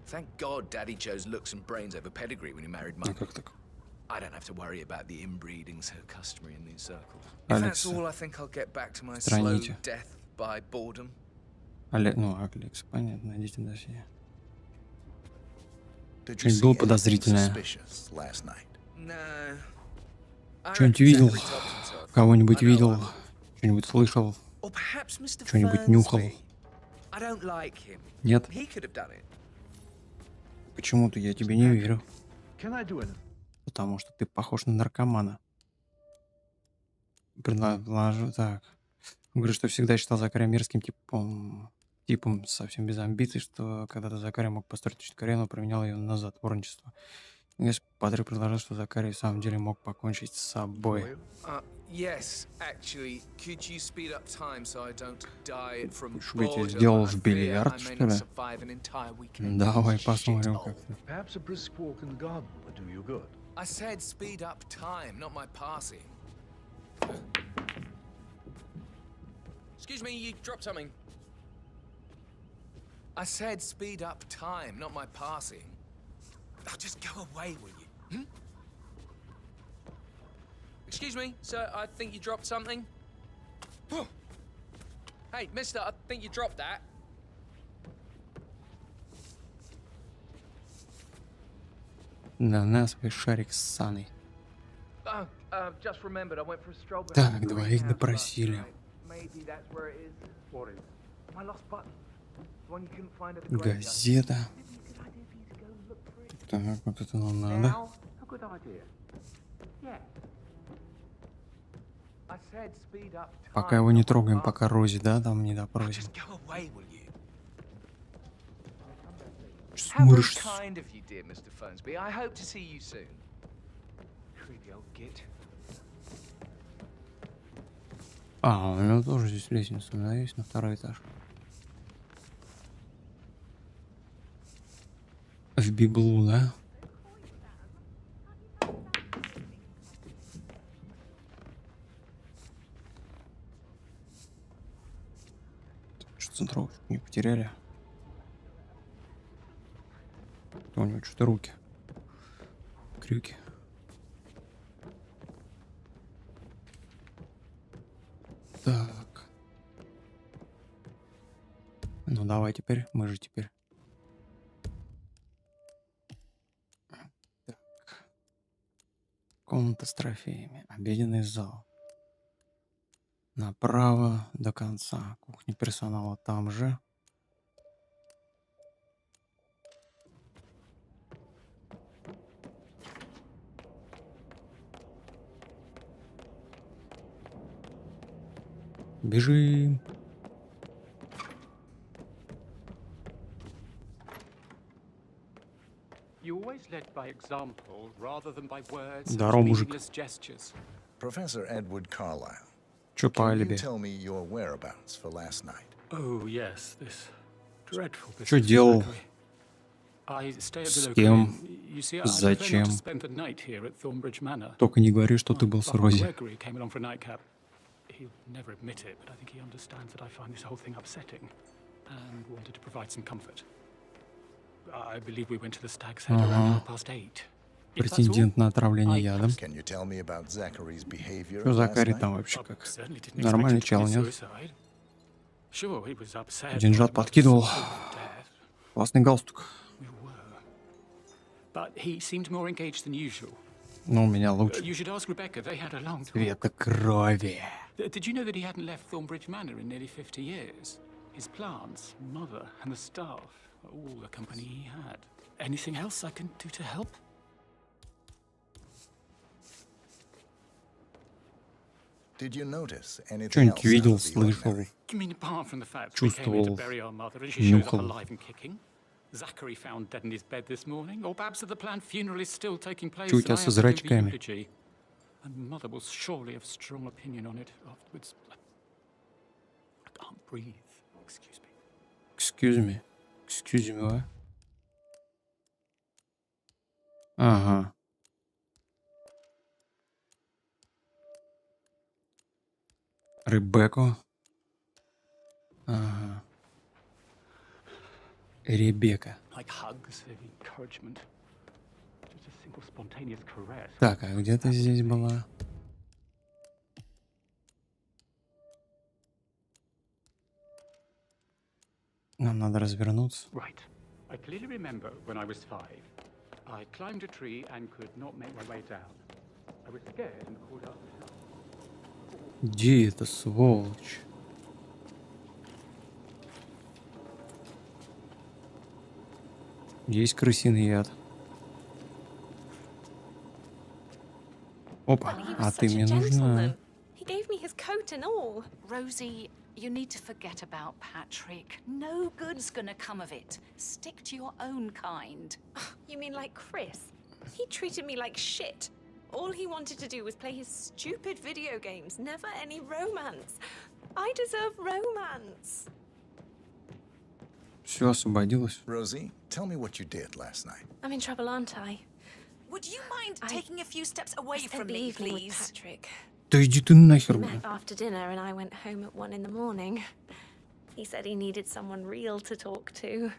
Thank God Daddy chose looks and brains over pedigree when he married А Mum. как так? I don't have to worry about the inbreeding so customary in these circles. If that's Алекса. all, I think I'll get back to my slow Страните. death by boredom. Ну, Алекс, понятно, найдите досье. Did you Что-нибудь see было anything подозрительное? suspicious last night? No. I Что-нибудь reckon видел? Zachary topped himself. Кого-нибудь I know видел? I'm- Что-нибудь слышал? Or perhaps Mr. Что-нибудь нюхал? Fernsby. I don't like him. Нет? He could have done it. Почему-то я тебе не верю. Can I do anything? Потому что ты похож на наркомана. Предложу так. Он говорит, что всегда считал Закария мерзким типом совсем без амбиций, что когда-то Закария мог построить точно карьеру, променял ее на затворничество. Если Патрик предложил, что Закарий в самом деле мог покончить с собой. Yes, actually, could you speed up time so I don't die from Что бы я тебе boredom? сделал I в fear бильярд, I may что not ли? survive an entire weekend. Давай посмотрим, как ты. Perhaps a brisk walk in the garden would do you good. I said speed up time, not my passing. Excuse me, you dropped something. I said speed up time, not my passing. Oh, just go away, will you? Hmm? Excuse me, sir, I think you dropped something. Hey, mister, I think you dropped that. На нас свой шарик с Саной. Just remembered I went for a stroll. Так, двоих допросили. Maybe that's where it is. What is? My lost button. The one you couldn't find at the graveyard. Газета. Так, вот это нам надо. Now, a good idea. Yeah. I said speed up time. Пока его не трогаем, пока Рози, да, там не допросим. Just go away, will you? How very kind of you, dear Mr. Phonesby. I hope to see you soon. Creepy old git. А, у него тоже здесь лестница, да, есть на второй этаж. В библу, да? Что центровку не потеряли? У него что-то руки. Крюки. Так. Ну давай теперь, мы же теперь. Так. Комната с трофеями. Обеденный зал. Направо до конца. Кухня персонала там же. Бежим. Здорово, мужик. Professor Edward Carlyle. Чё по Can you алиби? tell me your whereabouts for last night? Oh, yes, this dreadful business. Чё делал? I stay at the С local кем? inn. You see, I Зачем? prefer not to spend the night here at Thornbridge Manor. Только не говори, что ты был с Рози. Gregory came along for a nightcap. He'll never admit it, but I think he understands that I find this whole thing upsetting and wanted to provide some comfort. I believe we went to the Stag's Head around 8:30. Претендент на отравление ядом. Can you tell me about Zachary's behavior Что last Закари night? там вообще как? Нормальный чел, нет? Деньжат подкидывал. Классный галстук. Ну, у меня лучше. Цвета крови. Did you know that he hadn't left Thornbridge Manor in nearly 50 years? His plants, mother, and the staff are all the company he had. Anything else I can do to help? Did you notice anything Что-нибудь else видел, out of the слышал, ordinary? You mean apart from the fact that we came here to чувствовал, bury our mother and she shows up нюхал? alive and kicking? Zachary found dead in his bed this morning, or perhaps that the planned funeral is still taking place. Что у тебя and I со have to give the зрачками? eulogy. And mother will surely have strong opinion on it afterwards. I can't breathe. Excuse me. Excuse me. Excuse me, what? Ага. Ребекку. Ага. Ребекка. Like hugs of encouragement. Just a single spontaneous caress. Так, а где ты здесь была? Нам надо развернуться. Right. I clearly remember when I was 5. I climbed a tree and could not make my way down. I was scared and called up. Где эта сволочь? Есть крысиный яд. Опа, а ты мне нужна. He gave me his coat and all. Rosie, you need to forget about Patrick. No good's gonna come of it. Stick to your own kind. You mean like Chris? He treated me like shit. All he wanted to do was play his stupid video games, never any romance. I deserve romance. Все освободилось. Rosie, tell me what you did last night. I'm in trouble, aren't I? Would you mind taking a few steps away Spent from the me, evening with please? Patrick. Да иди ты нахер, We блин. met after dinner and I went home at 1 in the morning. He said he needed someone real to talk to.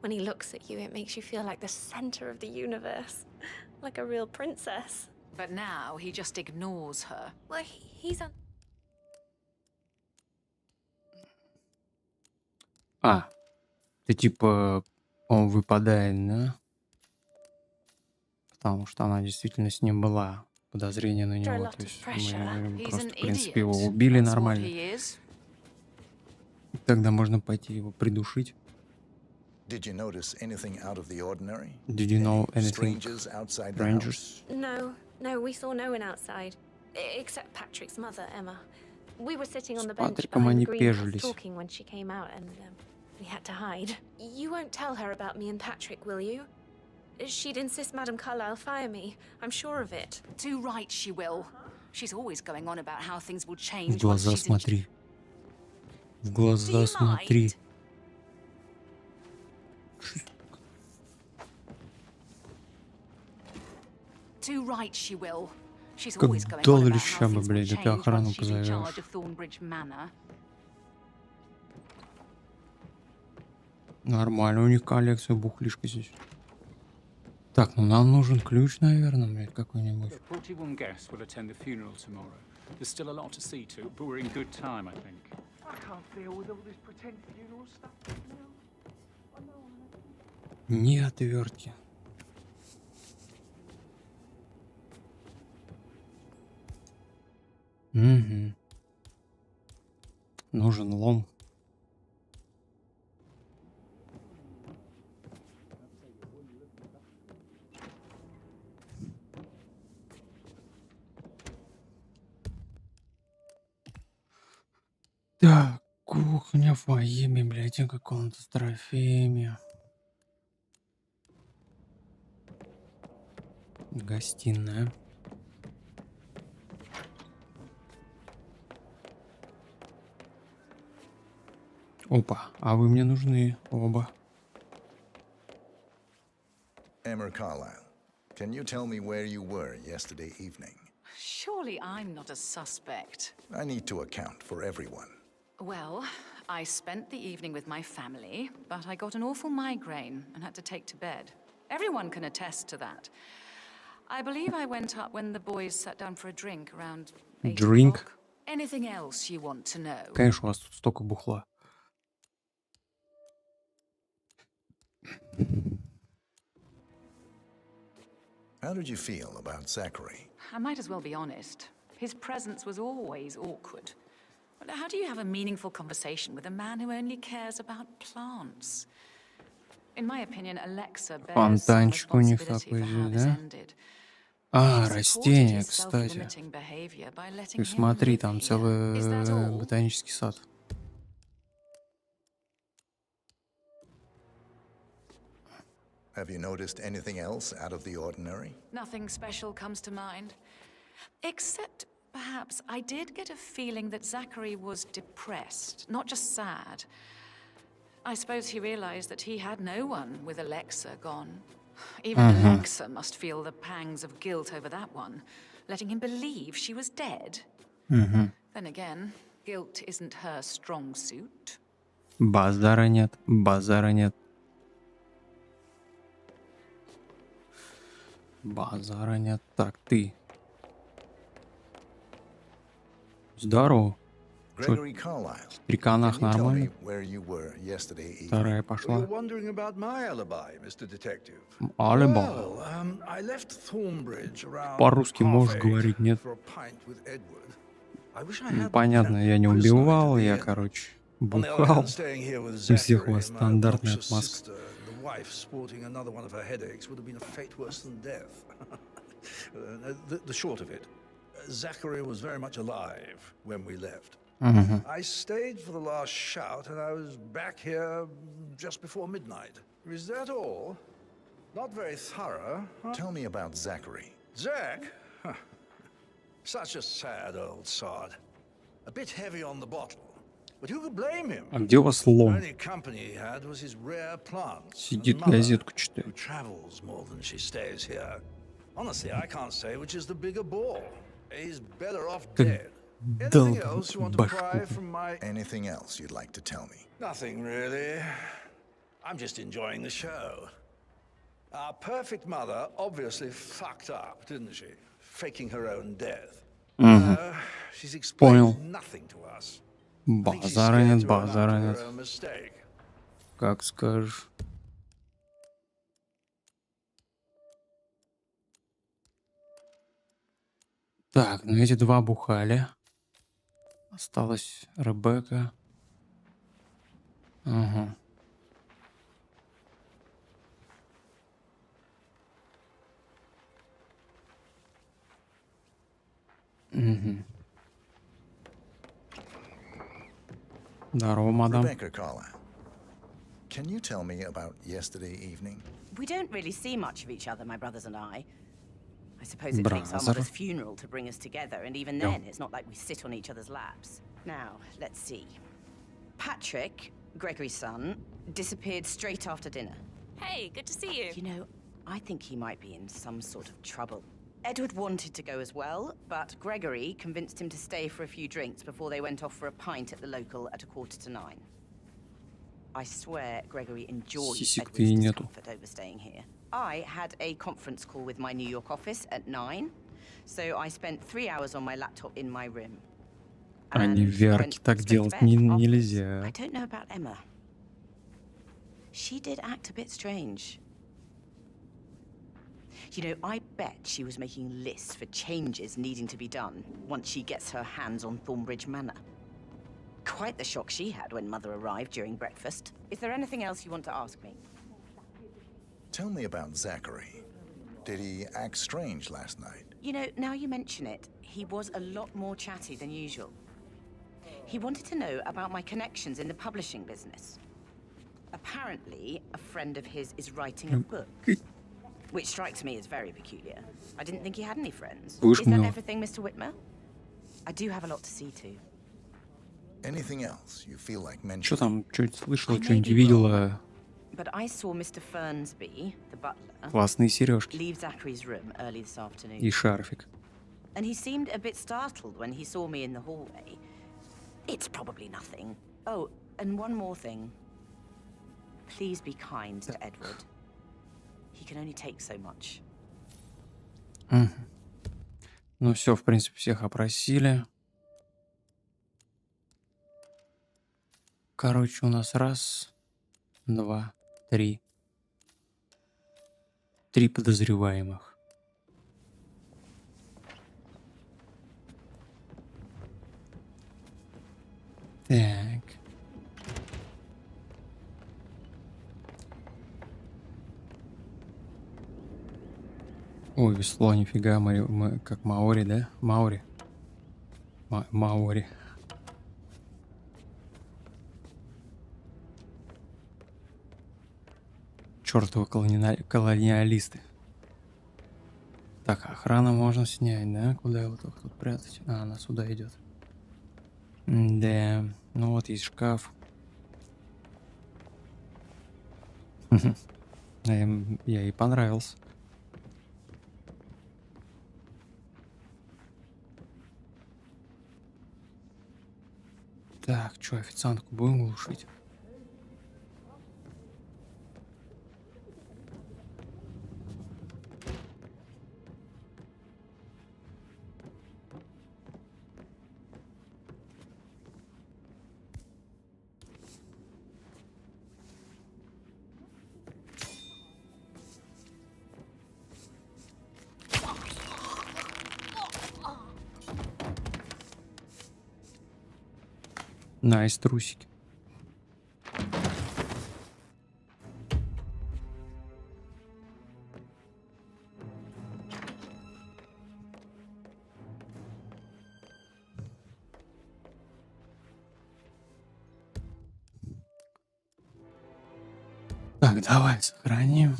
When he looks at you, it makes you feel like the center of the universe, like a real princess. But now he just ignores her. Well, he's on. Ты типа он выпадает, да? Потому что она действительно с ним была. Подозрение на него. То есть мы просто, в принципе, его убили нормально. Тогда можно пойти его придушить. Did you notice anything out of the ordinary? Did you know anything? Strangers outside the house? No, we saw no one outside. Except Patrick's mother, Emma. We were sitting on the bench Патриком behind они the greenhouse пежились. talking when she came out and we had to hide. You won't tell her about me and Patrick, will you? She'd insist Madame Carlyle fire me. I'm sure of it. Too right she will. She's always going on about how things will В change. глаза смотри. В глаза смотри. Too right she will. She's Как always going дал on about леща how бы, things will блядь, да ты change охрану once she's in позовешь. charge of Thornbridge Manor. Нормально, у них коллекция бухлишка здесь. Так, ну нам нужен ключ, наверное, блядь, какой-нибудь. 41 guests will attend the funeral tomorrow. There's still a lot to see to, but we're in good time, I think. I can't deal with all this pretend funeral stuff. Не отвертки. Угу. Нужен лом. Так, кухня, фойе, библиотека, комната с трофеями. Гостиная. Опа, а вы мне нужны оба. Emma Carlyle, can you tell me where you were yesterday evening? Surely I'm not a suspect. I need to account for everyone. Well, I spent the evening with my family, but I got an awful migraine and had to take to bed. Everyone can attest to that. I believe I went up when the boys sat down for a drink around 8 Drink? o'clock. Anything else you want to know? Конечно, у вас тут столько бухла. How did you feel about Zachary? I might as well be honest. His presence was always awkward. But how do you have a meaningful conversation with a man who only cares about plants? In my opinion, Alexa bears some Фонтанчик у них responsibility такой for how здесь, this да? ended. А, She supported растения, his кстати. self-limiting behavior by letting Ты him смотри, live там here. целый Is that all? ботанический сад. Have you noticed anything else out of the ordinary? Nothing special comes to mind. Except, perhaps, I did get a feeling that Zachary was depressed, not just sad. I suppose he realized that he had no one with Alexa gone. Even Alexa must feel the pangs of guilt over that one, letting him believe she was dead. Then again, guilt isn't her strong suit. Базара нет, базара нет. Базара нет. Так, ты. Здорово. Чё, Gregory Carlyle, в триканах can you tell me нормально? where you were yesterday evening? Вторая You're пошла. wondering about my alibi, Mr. Detective. Алиба. Well, I left Thornbridge around По-русски можешь 8:30 говорить, нет? for a pint with Edward. I wish I Ну, hadn't. понятно, я не Prisoner убивал, to the я, end. короче, On the other бухал. hand, staying here with У всех у Zachary, вас my стандартная obnoxious отмазка. sister, and the wife sporting another one of her headaches would have been a fate worse than death. The short of it, Zachary was very much alive when we left. I stayed for the last shout, and I was back here just before midnight. Is that all? Not very thorough, huh? Tell me about Zachary. Zach? Huh. Such a sad old sod. A bit heavy on the bottle. But who could blame him? А где у вас The лом? only company he had was his rare plants. Сидит, and mother, газетку who читает. travels more than she stays here. Honestly, I can't say which is the bigger ball. He's better off dead. Anything else you want to pry from my... Anything else you'd like to tell me? Nothing really. I'm just enjoying the show. Our perfect mother obviously fucked up, didn't she? Faking her own death. She's explained nothing to us. I think she's scared to own up to her own mistake. Как скажешь. Так, ну эти два бухали. Осталась Ребекка. Ага. Угу. Здорово, мадам. Rebecca Carlisle, can you tell me about yesterday evening? We don't really see much of each other, my brothers and I. I suppose it takes our mother's funeral to bring us together, and even then, it's not like we sit on each other's laps. Now, let's see. Patrick, Gregory's son, disappeared straight after dinner. Hey, good to see you. You know, I think he might be in some sort of trouble. Edward wanted to go as well, but Gregory convinced him to stay for a few drinks before they went off for a pint at the local at 9:15. I swear Gregory enjoyed Edward's discomfort over staying here. I had a conference call with my New York office at 9, so I spent 3 hours on my laptop in my room. Они в VR так делать нельзя. I don't know about Emma. She did act a bit strange. You know, I bet she was making lists for changes needing to be done once she gets her hands on Thornbridge Manor. Quite the shock she had when Mother arrived during breakfast. Is there anything else you want to ask me? Tell me about Zachary. Did he act strange last night? You know, now you mention it, he was a lot more chatty than usual. He wanted to know about my connections in the publishing business. Apparently, a friend of his is writing a book. Which strikes me as very peculiar. I didn't think he had any friends. Is that everything, Mr. Whitmer? I do have a lot to see to. Anything else you feel like mentioning? Что там, что-нибудь слышала, что-нибудь видела? But I saw Mr. Fernsby, the butler, Классные сережки. leave Zachary's room early this afternoon. И шарфик. And he seemed a bit startled when he saw me in the hallway. It's probably nothing. Oh, and one more thing. Please be kind to Edward. He can only take so much. Ну все, в принципе, всех опросили. Короче, у нас раз, два, три. 3 подозреваемых. Так. Ой, весло, нифига, мы как маори, да? Маори. Маори. Чёртовы колониалисты. Так, охрану можно снять, да? Куда его только тут прятать? А, она сюда идет. Да, ну вот есть шкаф. Я ей понравился. Так, что, официантку будем глушить? Найс, трусики. Так, давай сохраним.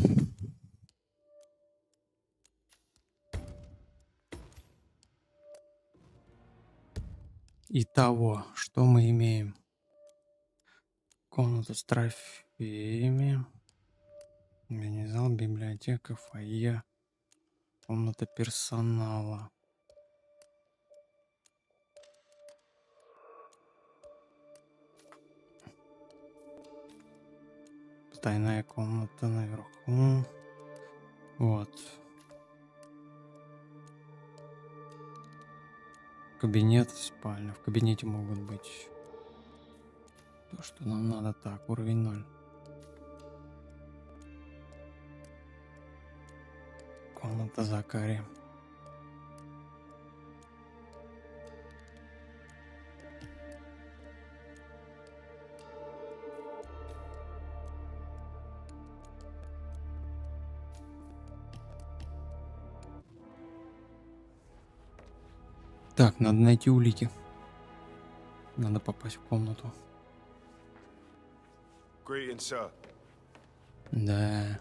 Итого, что мы имеем? Комната с трофеями. Мини-зал, библиотека, фойе. Комната персонала. потайная комната наверху. Вот. Кабинет, спальня. В кабинете могут быть то, что нам надо. Так, уровень 0. Комната Закари. Так, надо найти улики. Надо попасть в комнату. Greetings, sir. Да.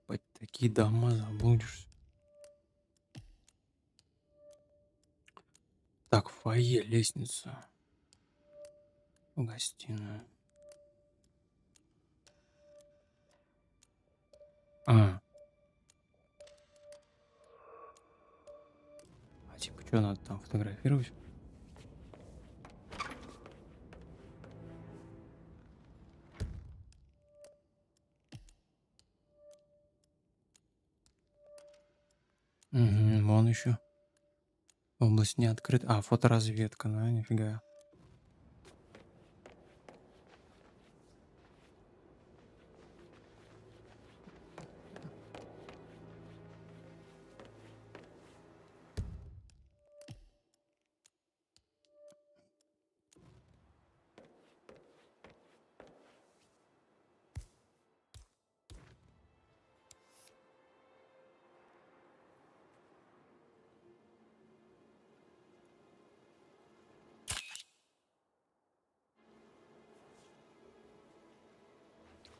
Под такие дома заблудишься. Так, фойе, лестница. В гостиную. А типа, что надо там фотографировать? Угу, вон еще. Область не открыта. А, фоторазведка, да, нифига.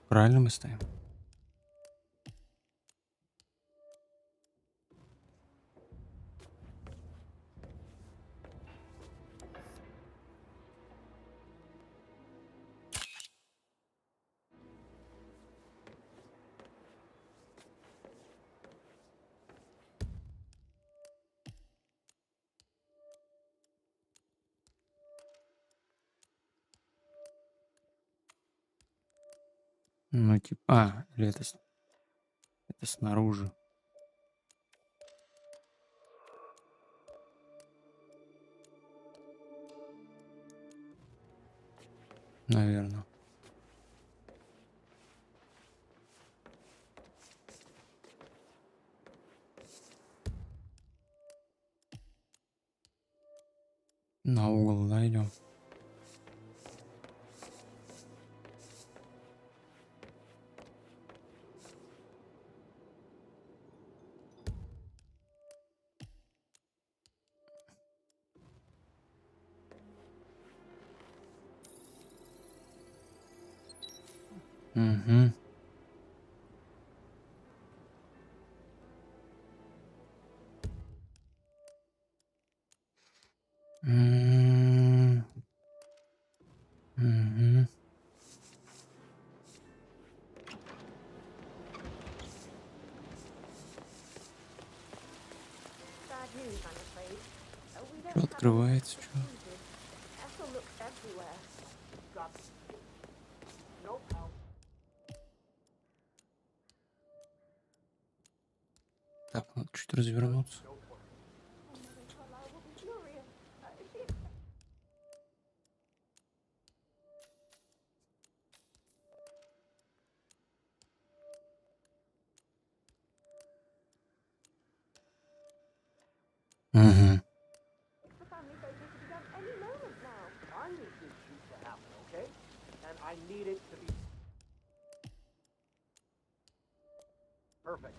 Правильно мы стоим? Ну, типа... А, или это снаружи. Наверное. На угол, да, идем. Угу. Угу. Bad news, I'm afraid. We don't Что have открывается, что? Ethel looks everywhere. Got no pal. Так, надо чуть развернуться. Carlisle will be furious. She Угу. the family baby to be done any moment now. I need this shoot to happen, okay? And I need it to be perfect.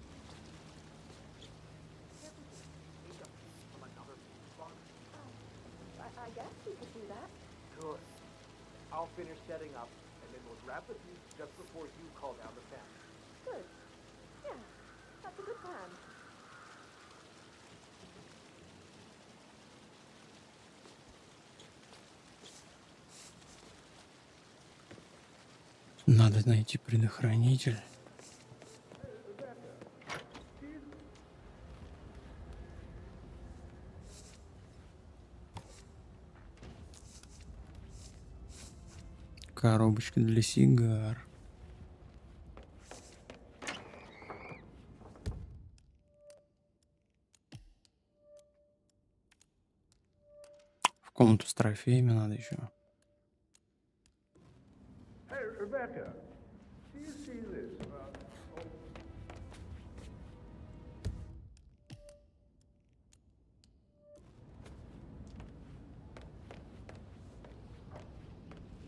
From another spot. I guess we could do that. Good. I'll finish setting up, and then we'll grab the piece just before you call down the family. Good. Yeah, that's a good plan. Надо найти предохранитель. Коробочка для сигар. В комнату с трофеями надо еще. Hey, Rebecca, do you see this about...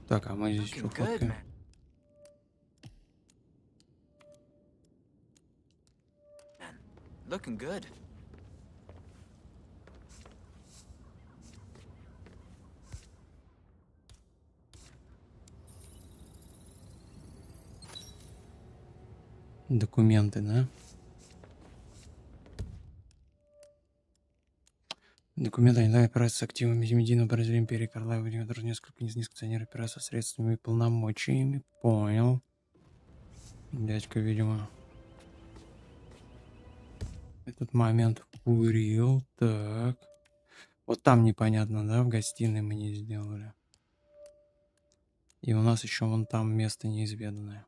Так, а мы здесь что фоткаем? Looking good. Документы, да? Документы не опираются с активами медийного Бразилии, империи Карлаева, даже несколько незакционеров опираются средствами и полномочиями. Понял. Дядька, видимо, этот момент курил. Так. Вот там непонятно, да? В гостиной мы не сделали. И у нас еще вон там место неизведанное.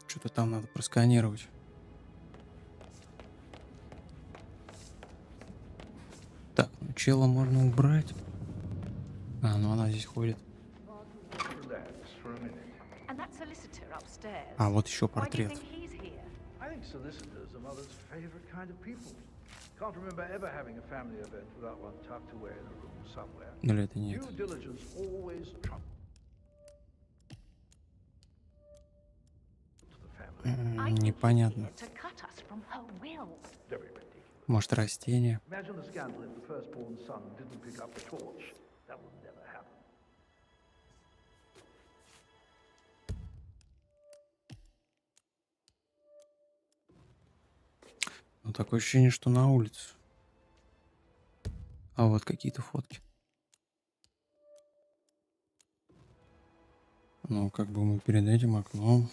Что-то там надо просканировать. Так, ну чела можно убрать. А, ну она здесь ходит. А, вот еще портрет. I think solicitors are mother's favorite kind of people. Can't remember ever having a family event without one tucked away in a room somewhere. Или это нет? Due diligence always trumps the family. Непонятно. Может, растение? Imagine the scandal if the firstborn son didn't pick up the torch. That would never happen. Ну, такое ощущение, что на улице. А вот какие-то фотки. Ну, как бы мы перед этим окном.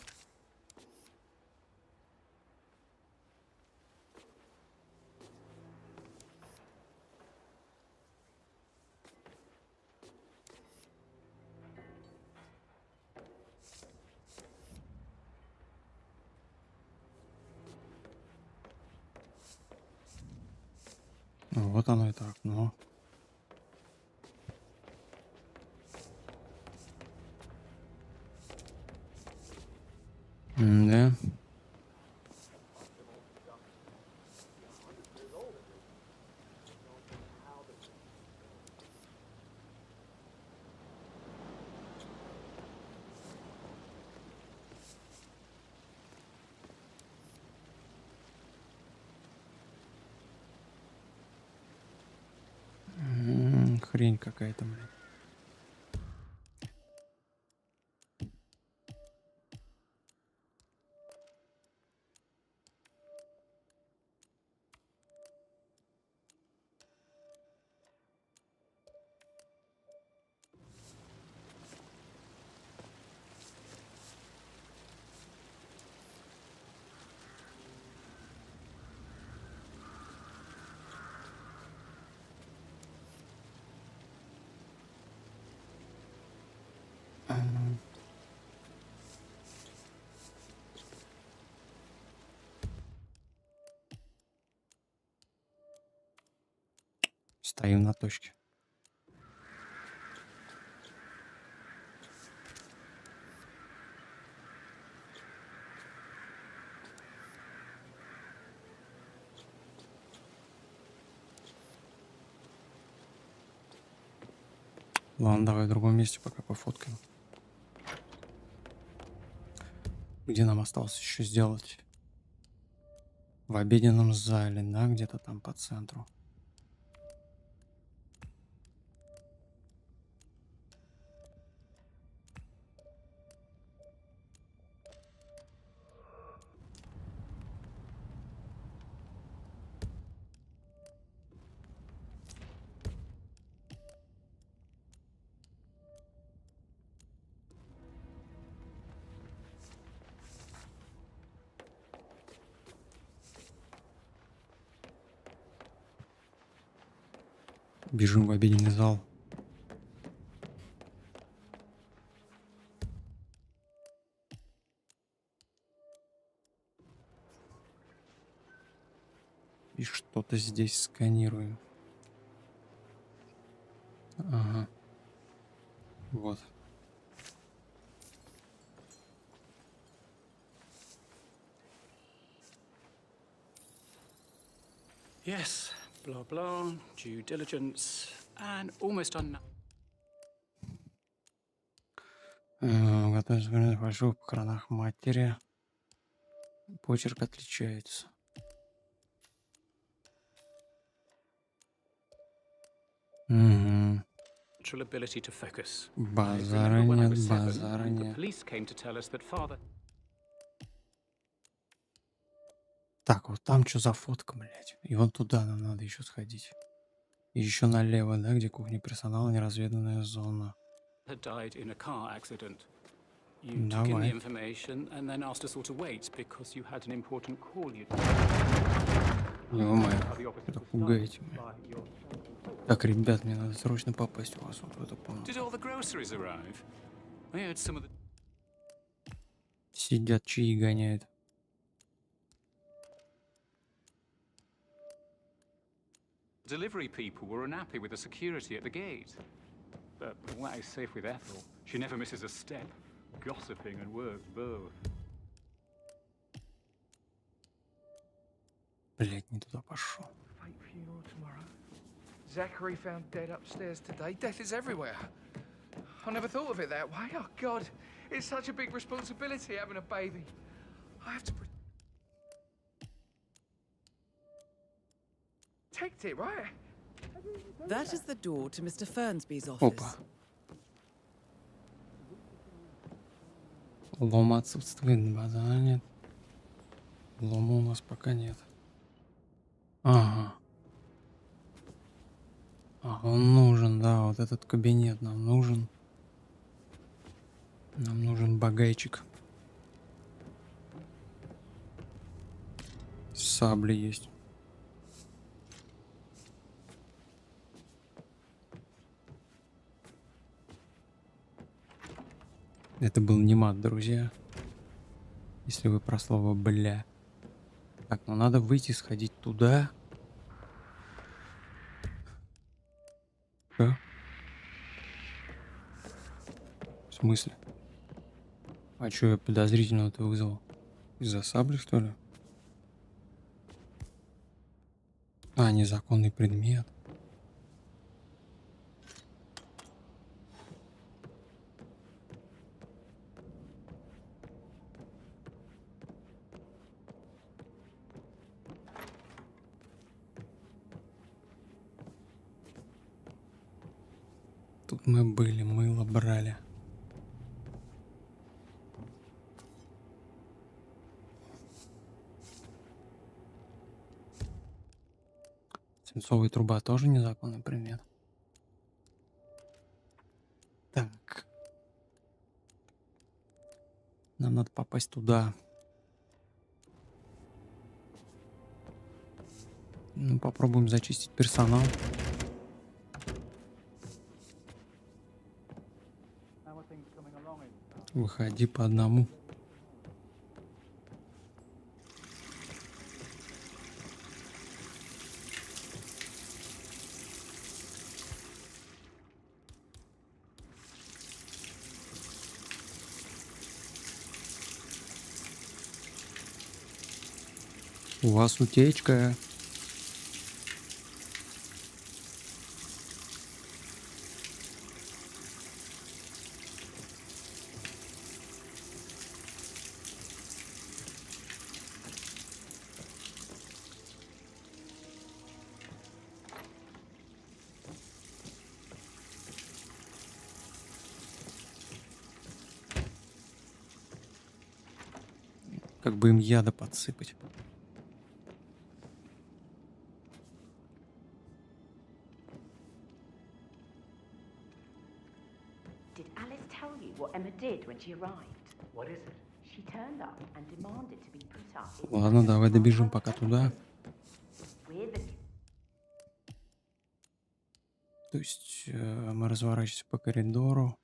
Вот оно это окно. Да. Хрень какая-то, блин. Стоим на точке. Ладно, давай в другом месте пока пофоткаем. Где нам осталось еще сделать? В обеденном зале, да, где-то там по центру. Бежим в обеденный зал. И что-то здесь сканируем. Ага. Вот. Yes, blah blah, due diligence, and almost unknown. Готовность к большого похоронах матери. Почерк отличается. Угу. Ability to focus. Базара нет, базара The нет. police came to tell us that father. Так, вот там что за фотка, блядь? И вон туда нам надо еще сходить. И еще налево, да, где кухня персонала, неразведанная зона. Had died in a car accident. You took in the information and then asked us all to wait because you had an important call you'd. Ё-моё, это пугаете меня. Так, ребят, мне надо срочно попасть у вас вот в эту комнату. Did all the groceries arrive? I heard some of the. Сидят, чаи гоняют. Delivery people were unhappy with the security at the gate. But why safe with Ethel? She never misses a step. Gossiping and work both. Блять, не туда пошел. Fake funeral tomorrow. Zachary found dead upstairs today. Death is everywhere. I never thought of it that way. Oh God, it's such a big responsibility having a baby. I have to protect it, right? That is the door to Mr. Fernsby's office. Опа. Лом отсутствует, базара нет. Лома у нас пока нет. Ага. А он нужен, да, вот этот кабинет нам нужен. Нам нужен багайчик. Сабли есть. Это был не мат, друзья. Если вы про слово «бля». Так, ну надо выйти, сходить туда. Что? В смысле? А чё я подозрительного-то вызвал? Из-за сабли, что ли? А, незаконный предмет. Тут мы были, мыло брали. Свинцовая труба тоже незаконный предмет. Так. Нам надо попасть туда. Ну, попробуем зачистить персонал. Выходи по одному. У вас утечка. Как бы им яда подсыпать. Did Alice tell you what Emma did when she arrived? What is it? She turned up and demanded to be put up. Ладно, давай добежим пока туда. We're the То есть мы разворачиваемся по коридору.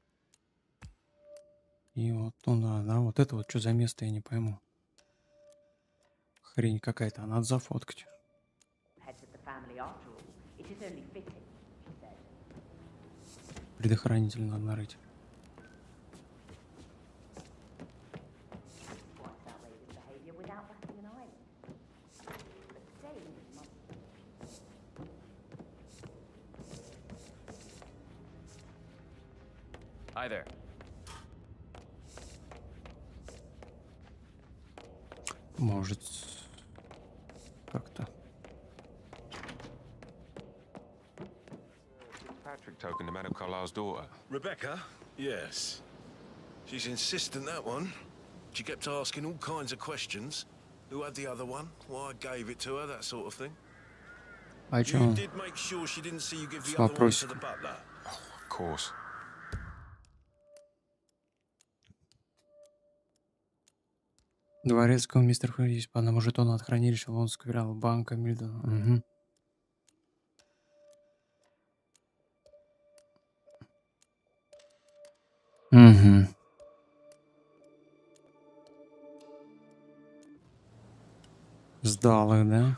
И вот туда, да, вот это вот что за место, я не пойму. Хрень какая-то, надо зафоткать. Предохранитель надо нарыть. Hi there. Может, как-то. Patrick token to Madame Carlisle's daughter. Rebecca? Yes. She's insistent, that one. She kept asking all kinds of questions. Who had the other one? Why I gave it to her, that sort of thing. А чё You он? did make sure she didn't see you give С the other one to вопросиком. the butler. Of course. Дворецкого мистер Фрейд есть по одному жетону от хранилища Лондонского филиала банка Мильдона. Угу. Сдал их, да?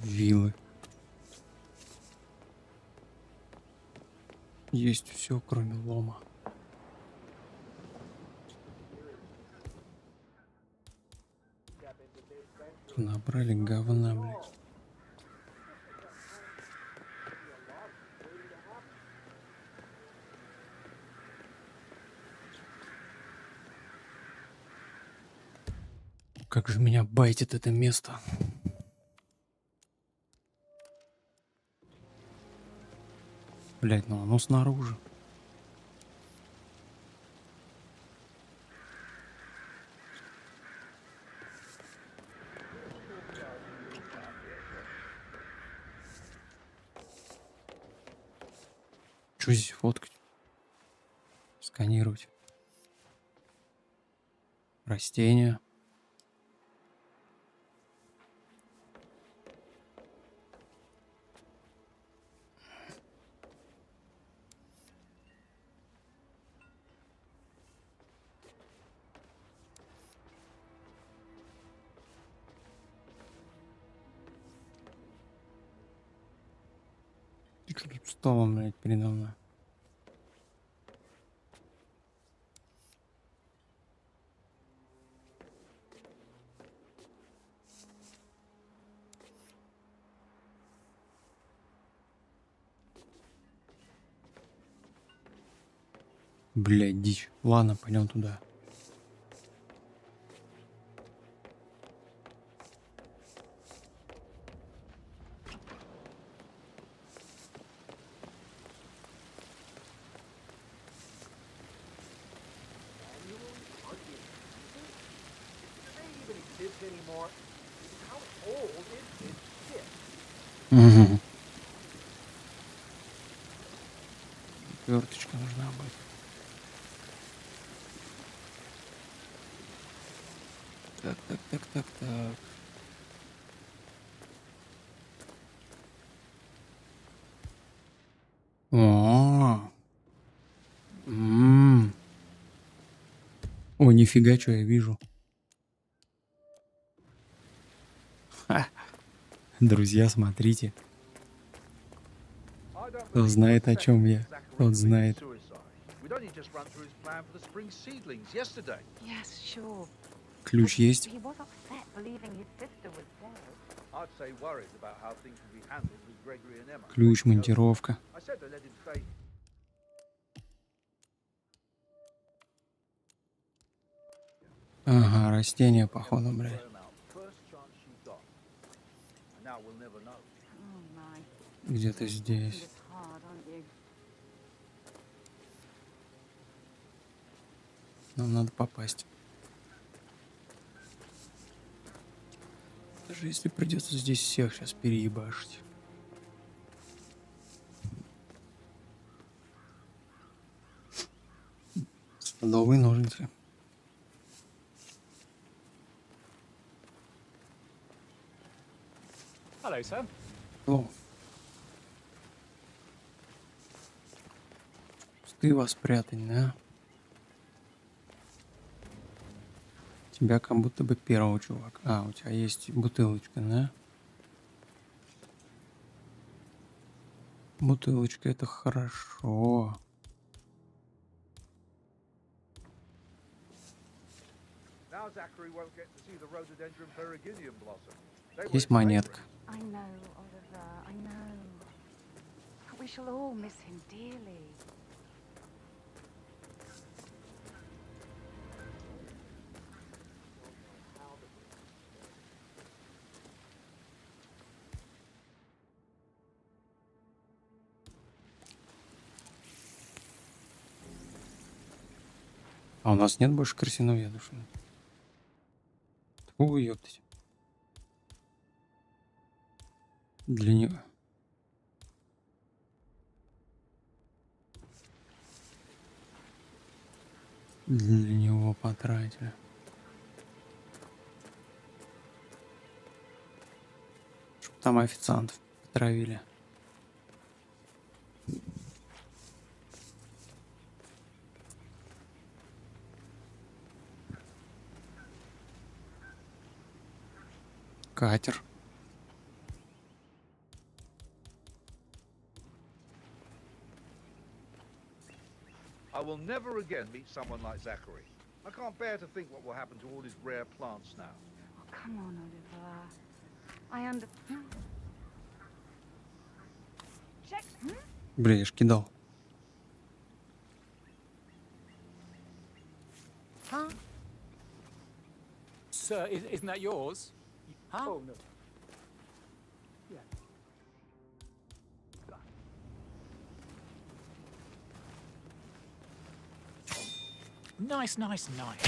Вилы. Есть все, кроме лома. Набрали говна, блядь. Как же меня байтит это место. Блядь, ну оно снаружи. Что здесь фоткать? Сканировать. Растения. Ты что тут встала, блядь, передо мной? Блядь, дичь. Ладно, пойдем туда. Угу. Верточка нужна быть. Так. О, О, нифига, что я вижу. Ха. Друзья, смотрите. Кто знает, о чем я, тот знает. Ключ есть? Ключ, монтировка. Ага, растения, походу, блядь. Где-то здесь. Нам надо попасть. Даже если придется здесь всех сейчас переебашить. Садовые ножницы. Hello, sir. О. Ты вас спрятать, да? Тебя как будто бы первого, чувак. А, у тебя есть бутылочка, да? Бутылочка, это хорошо. Now Zachary won't get to see the rhododendron periginium blossom. They were Есть his монетка. I know, Oliver, I know. We shall all miss him dearly. А у нас нет больше крысиного яда, что ли? Фу, ёптать. Для него. Для него потратили. Чтоб там официантов потравили. Катер. I will never again meet someone like Zachary. I can't bear to think what will happen to all his rare plants now. Oh, come on, Oliver. I understand. Check. Бля, я ж кидал. Huh? Sir, isn't that yours? Huh? Oh, no. Yeah. Nice, nice, nice.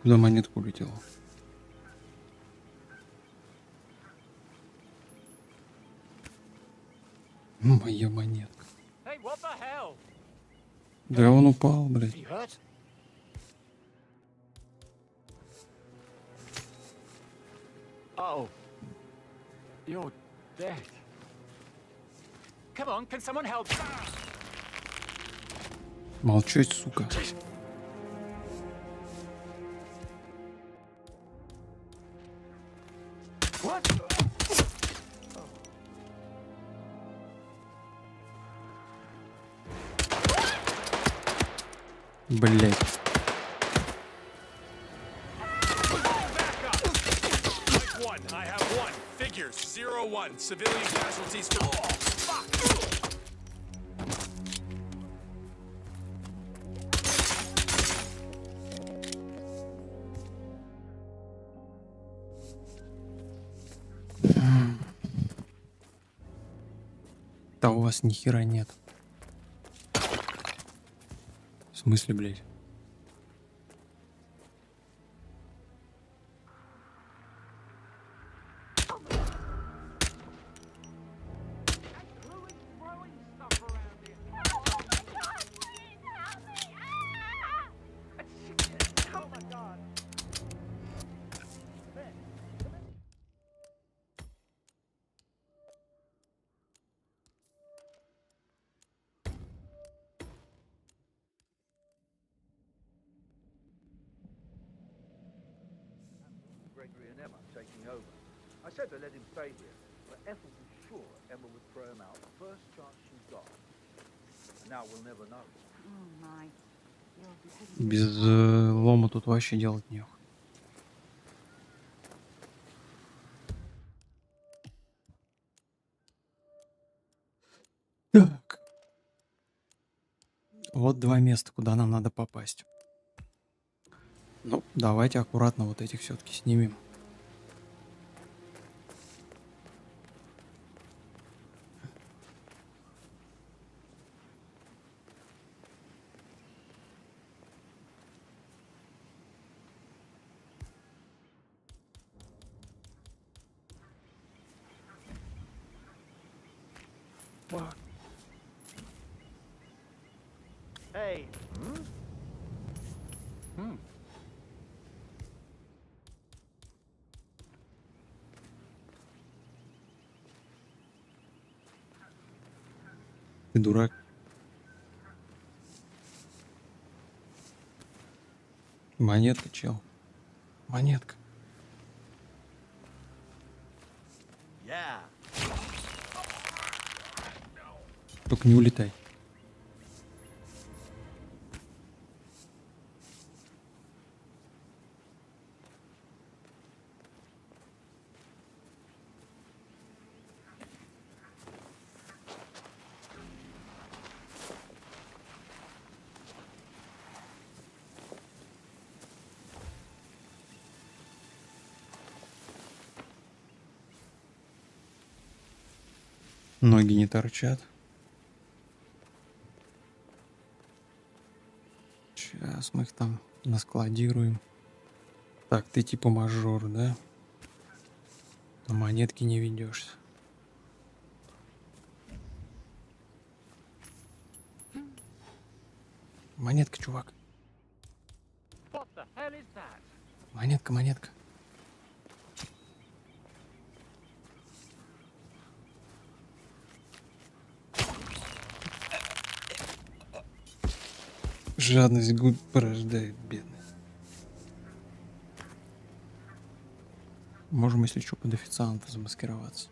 Куда монетку улетела? Моя монетка. Hey, what the hell? Да он упал, блядь. You hurt? Oh. You're dead. Come on, can someone help? Молчать, сука. What? Блять. I have one. Figures 0-1. Civilian casualties for. Oh, fuck! Да у вас ни хера нет. В смысле, блядь? Gregory and Emma taking over. I said to let him stay here, but Ethel was sure Emma would throw him out the first chance she got. And now we'll never know. Oh my. Без лома тут вообще делать нехуй. Так. Вот два места, куда нам надо попасть. Ну, давайте аккуратно вот этих все-таки снимем. fuck? Hey. Ты дурак. Монетка, чел. Монетка. Yeah. Только не улетай. Ноги не торчат. Сейчас мы их там наскладируем. Так, ты типа мажор, да? На монетки не ведешься. Монетка, чувак. What the hell is that? Монетка, монетка. Жадность губ порождает бедность. Можем, если что, под официанта замаскироваться.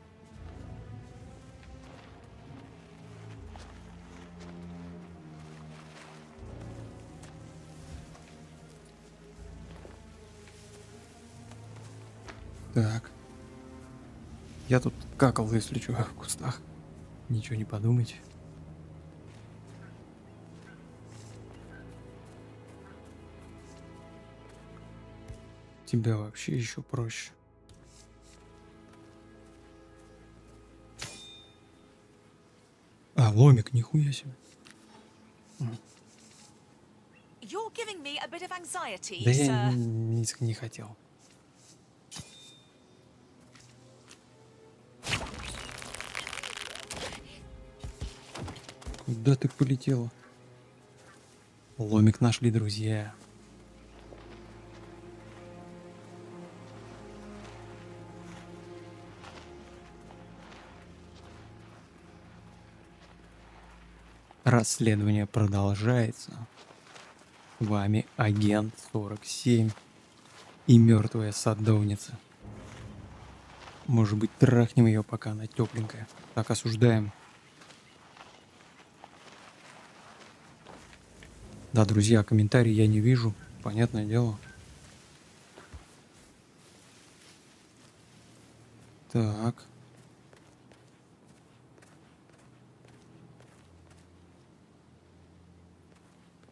Так. Я тут какал, если что, в кустах. Ничего не подумайте. Тебя вообще еще проще. А, ломик, нихуя себе. You're giving me a bit of anxiety, Да я sir. не хотел. Куда ты полетела? Ломик нашли, друзья. Расследование продолжается. С вами агент 47 и мертвая садовница. Может быть, трахнем ее, пока она тепленькая. Так, осуждаем. Да, друзья, комментарии я не вижу. Понятное дело. Так.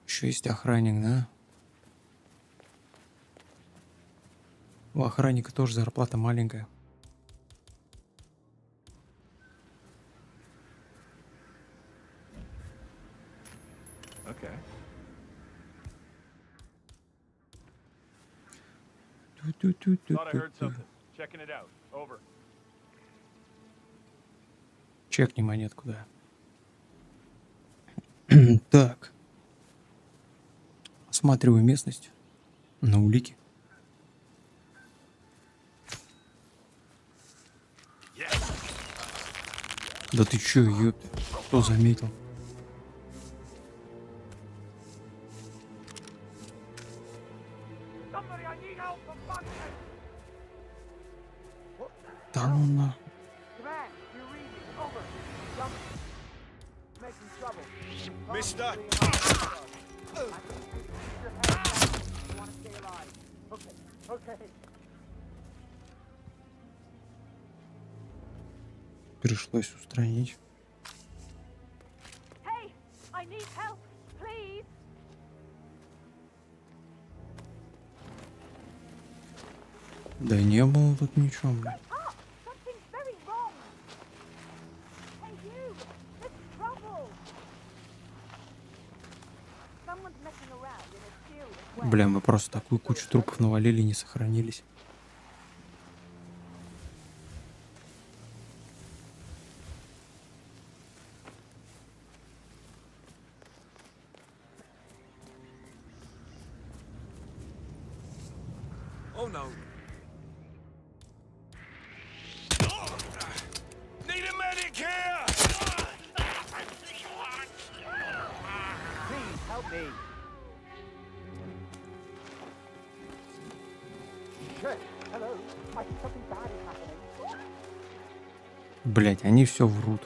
Еще есть охранник, да? У охранника тоже зарплата маленькая. Okay. Thought I heard something. Checking it out. Over. Чекни монетку, да. Так. Осматриваю местность на улики. Да ты чё, ёпта? Кто заметил? Да ну на. Mister! Пришлось устранить. Hey, I need help, please. Да не было тут ничего, блядь. Something's very wrong. Hey, you! There's trouble. Someone's messing around in a serious way. Бля, мы просто такую кучу трупов навалили и не сохранились. Oh no. Need a medic here! Please help me. Shit. Hello. Something bad is happening. Блять, они все врут.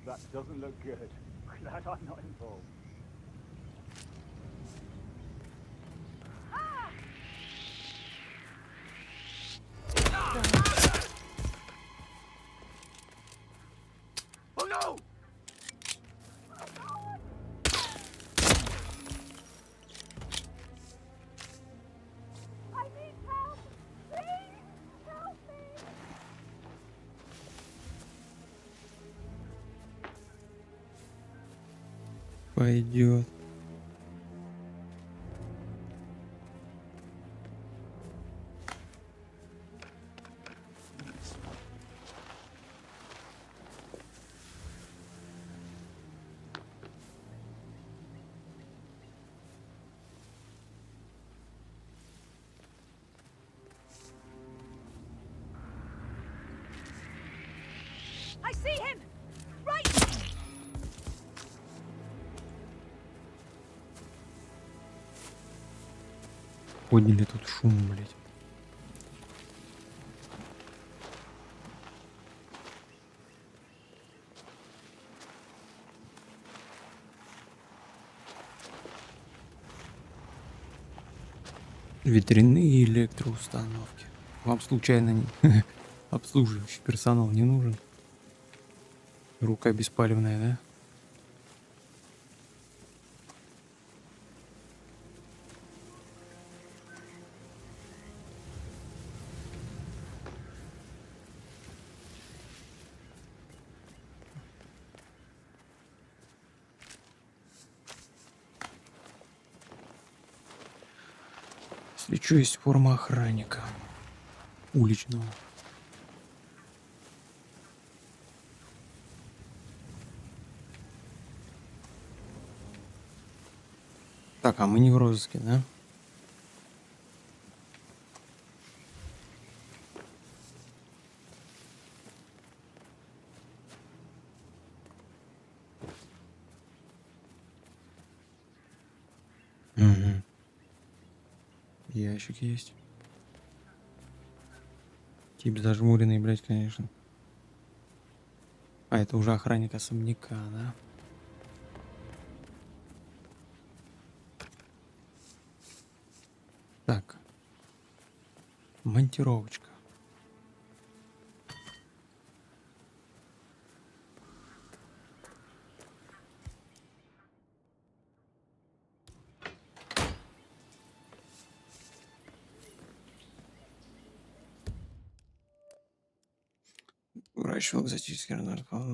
That doesn't look good. Glad I'm not involved. Oh no! I need help! Please help me! Пойдет. I see him! Right! Подняли тут шум, блять. Ветряные электроустановки. Вам случайно не... обслуживающий персонал не нужен? Рука беспалевная, да? Свечу есть форма охранника уличного. Так, а мы не в розыске, да? Угу. Ящик есть. Тип зажмуренный, блядь, конечно. А, это уже охранник особняка, да? Так. Монтировочка. Выращивал экзотический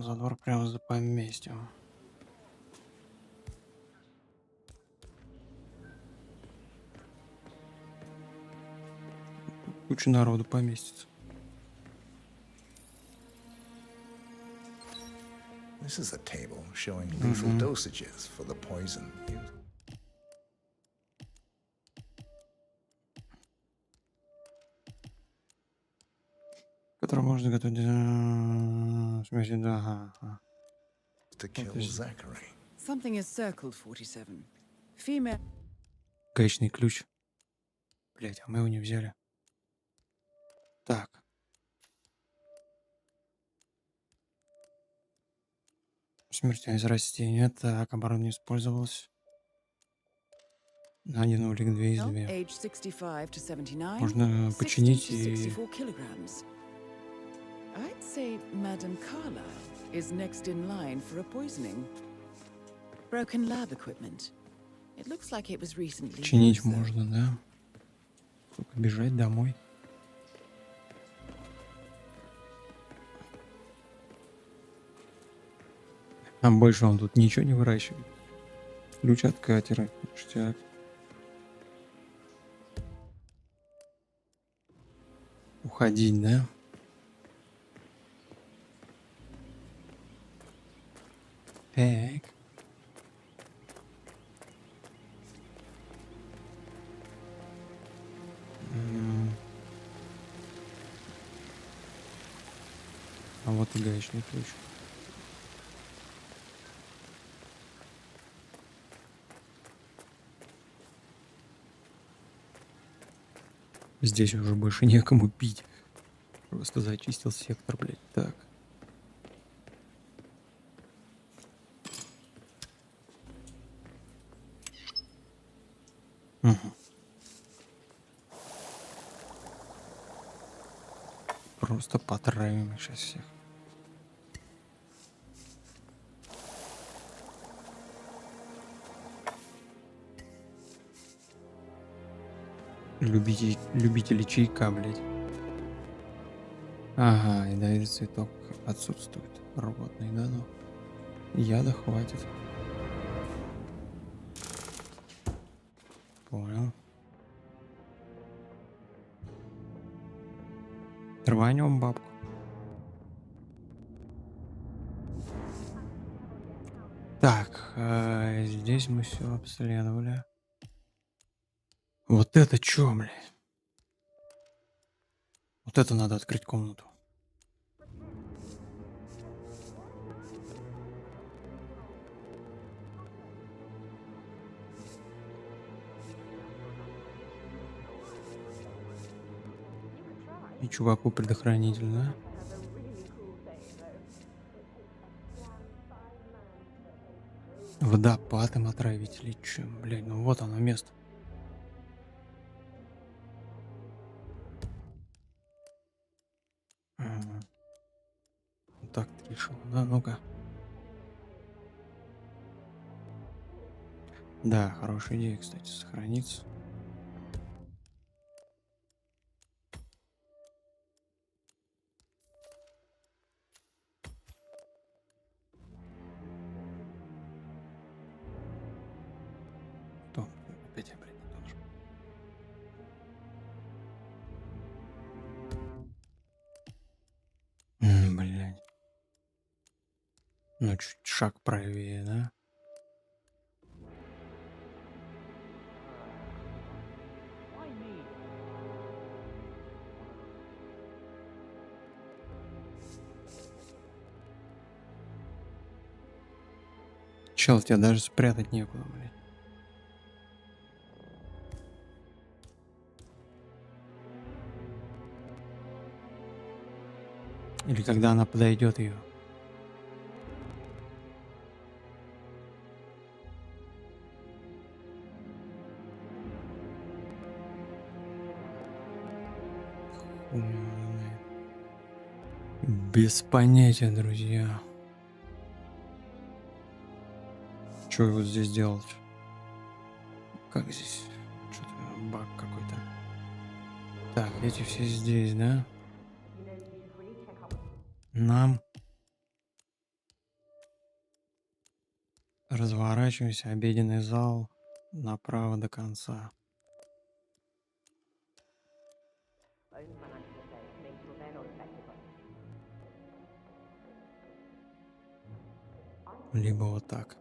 задор прямо за поместьем. Куча народу поместится. This is a table showing lethal dosages for the poison used. Который можно готовить смеси, да. To kill Zachary. Something is circled, 47. Female. Гаечный ключ. Блять, а мы его не взяли. Так. Смертельность растения. Так, оборона не использовалась. Один улик 2 из 2. Age 65 to 79. Можно починить 60 to и... 64 kilograms. I'd say Madame Carlyle is next in line for a poisoning. Broken lab equipment. It looks like it was recently Чинить used, though. можно, да? Только бежать домой. А больше он тут ничего не выращивает. Ключ от катера. Ништяк. Уходить, да? Так. А вот и гаечный ключ. Здесь уже больше некому пить. Просто зачистил сектор, блядь. Так. Угу. Просто потравим их сейчас всех. Любители чайка, блядь. Ага, ядовитый цветок отсутствует. Рвотный, да, ну. Яда хватит. Понял. Рванем бабку. Так, здесь мы все обследовали. Вот это чё, блядь? Вот это надо открыть комнату. И чуваку предохранитель, да? Водопад им отравить или чё? Блядь, ну вот оно место. Ага. Так ты решил, да? Ну-ка. Да, хорошая идея, кстати, сохранится. Что? Опять я, блядь, не должен. Блядь. Ну, чуть шаг правее, да? Чел, тебя даже спрятать некуда, блядь. Или когда она подойдет ее. Без понятия, друзья. Что вот здесь делать? Как здесь? Что-то баг какой-то. Так, эти все здесь, да? Нам разворачиваемся, обеденный зал направо до конца. Либо вот так.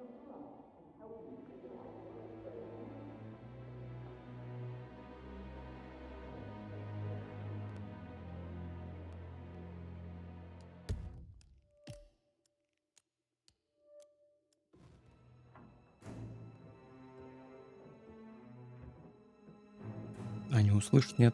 Они услышат, нет?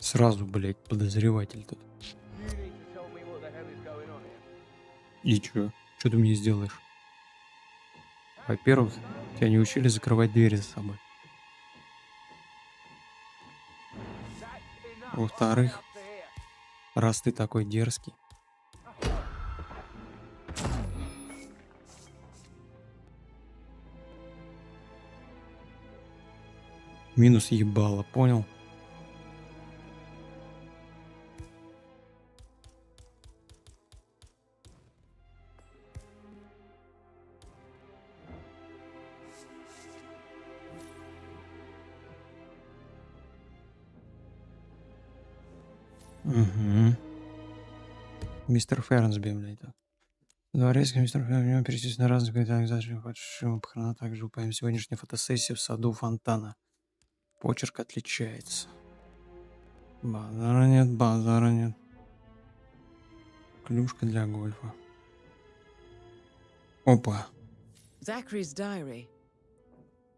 Сразу, блядь, подозреватель тут. You need to tell me what the hell is going on. И чё? Что ты мне сделаешь? Во-первых, тебя не учили закрывать двери за собой. Во-вторых, раз ты такой дерзкий, минус ебало, понял? Угу. Мистер Фернсби, блядь. Дворецкий мистер Фернсби пересечь на разных организациях, похорона, также упомянем сегодняшняя фотосессия в саду фонтана. Почерк отличается. Базара нет, базара нет. Клюшка для гольфа. Опа. Zachary's diary.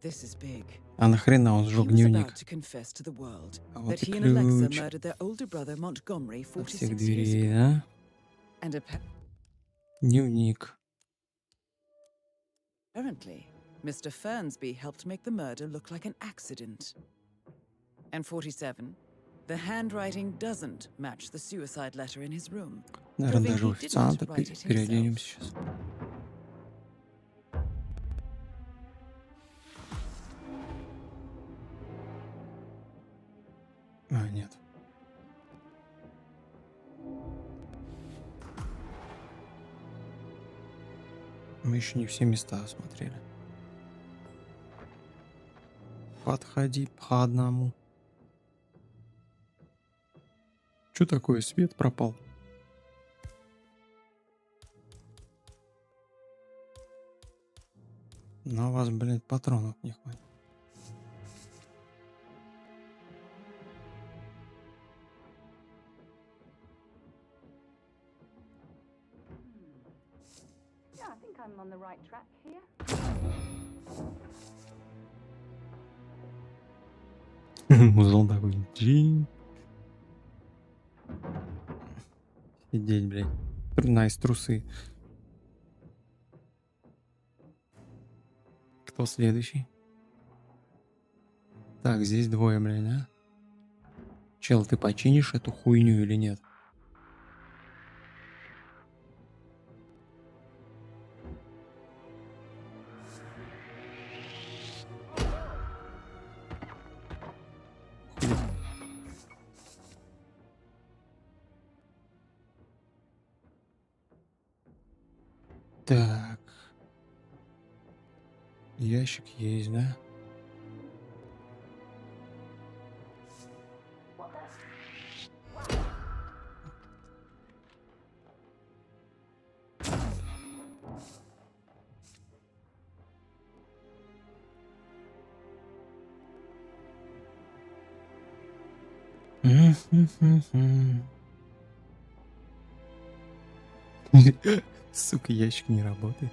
This is big. А нахрена он сжег дневник? А вот и ключ от всех дверей, да? Дневник. Apparently, Mr. Fernsby helped make the murder look like an accident. And 47, the handwriting doesn't match the suicide letter in his room. Наверное, даже у официанта переоденемся сейчас. А, нет. Мы еще не все места осмотрели. Подходи по одному. Что такое? Свет пропал. На вас, блядь, патронов не хватит. I'm on the right track here. Музон такой. Сидеть, блядь. Найс, трусы. Кто следующий? Так, здесь двое, блядь, да? Чел, ты починишь эту хуйню или нет? Так. Ящик есть, да? Сука, ящик не работает.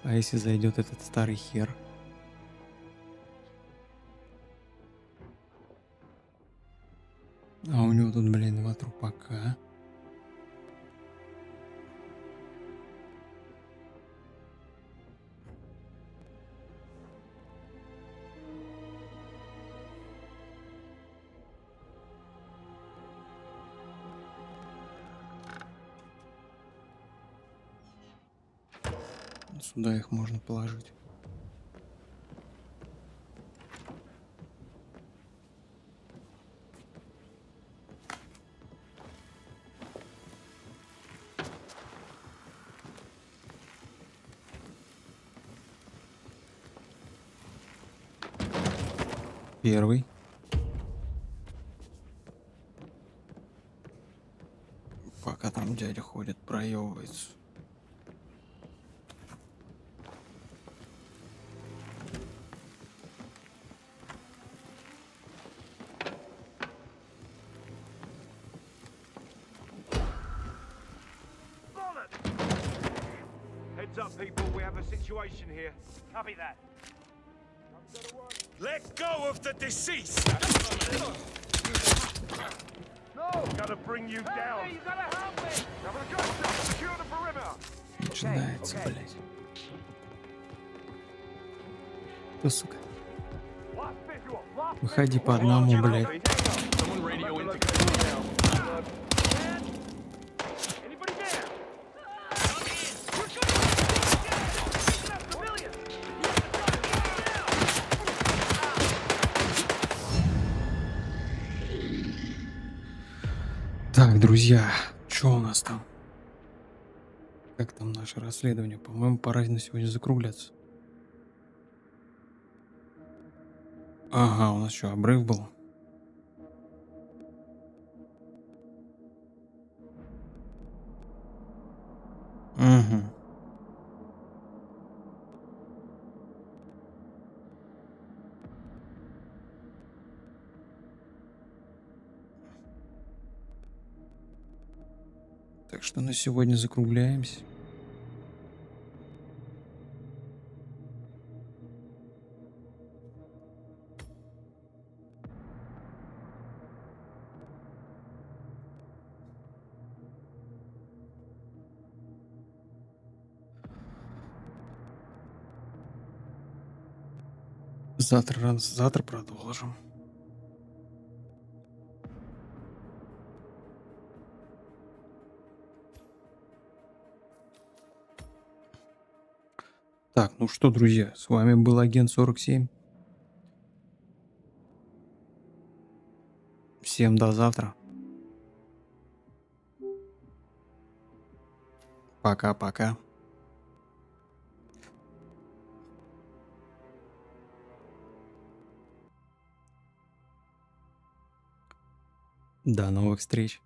А если зайдет этот старый хер? А у него тут, блин, 2 трупака. Сюда их можно положить. Первый. Пока там дядя ходит, проебывается. Here. Copy that. Let go of the deceased. Gotta bring you down. You gotta help me. Secure the perimeter. Начинается, блядь. Кто, сука? Выходи по одному, блядь. Так, друзья, что у нас там? Как там наше расследование? По-моему, пора на сегодня закругляться. Ага, у нас что, обрыв был? Угу. Так что на сегодня закругляемся. Завтра продолжим. Так, ну что, друзья, с вами был агент 47. Всем до завтра. Пока-пока. До новых встреч.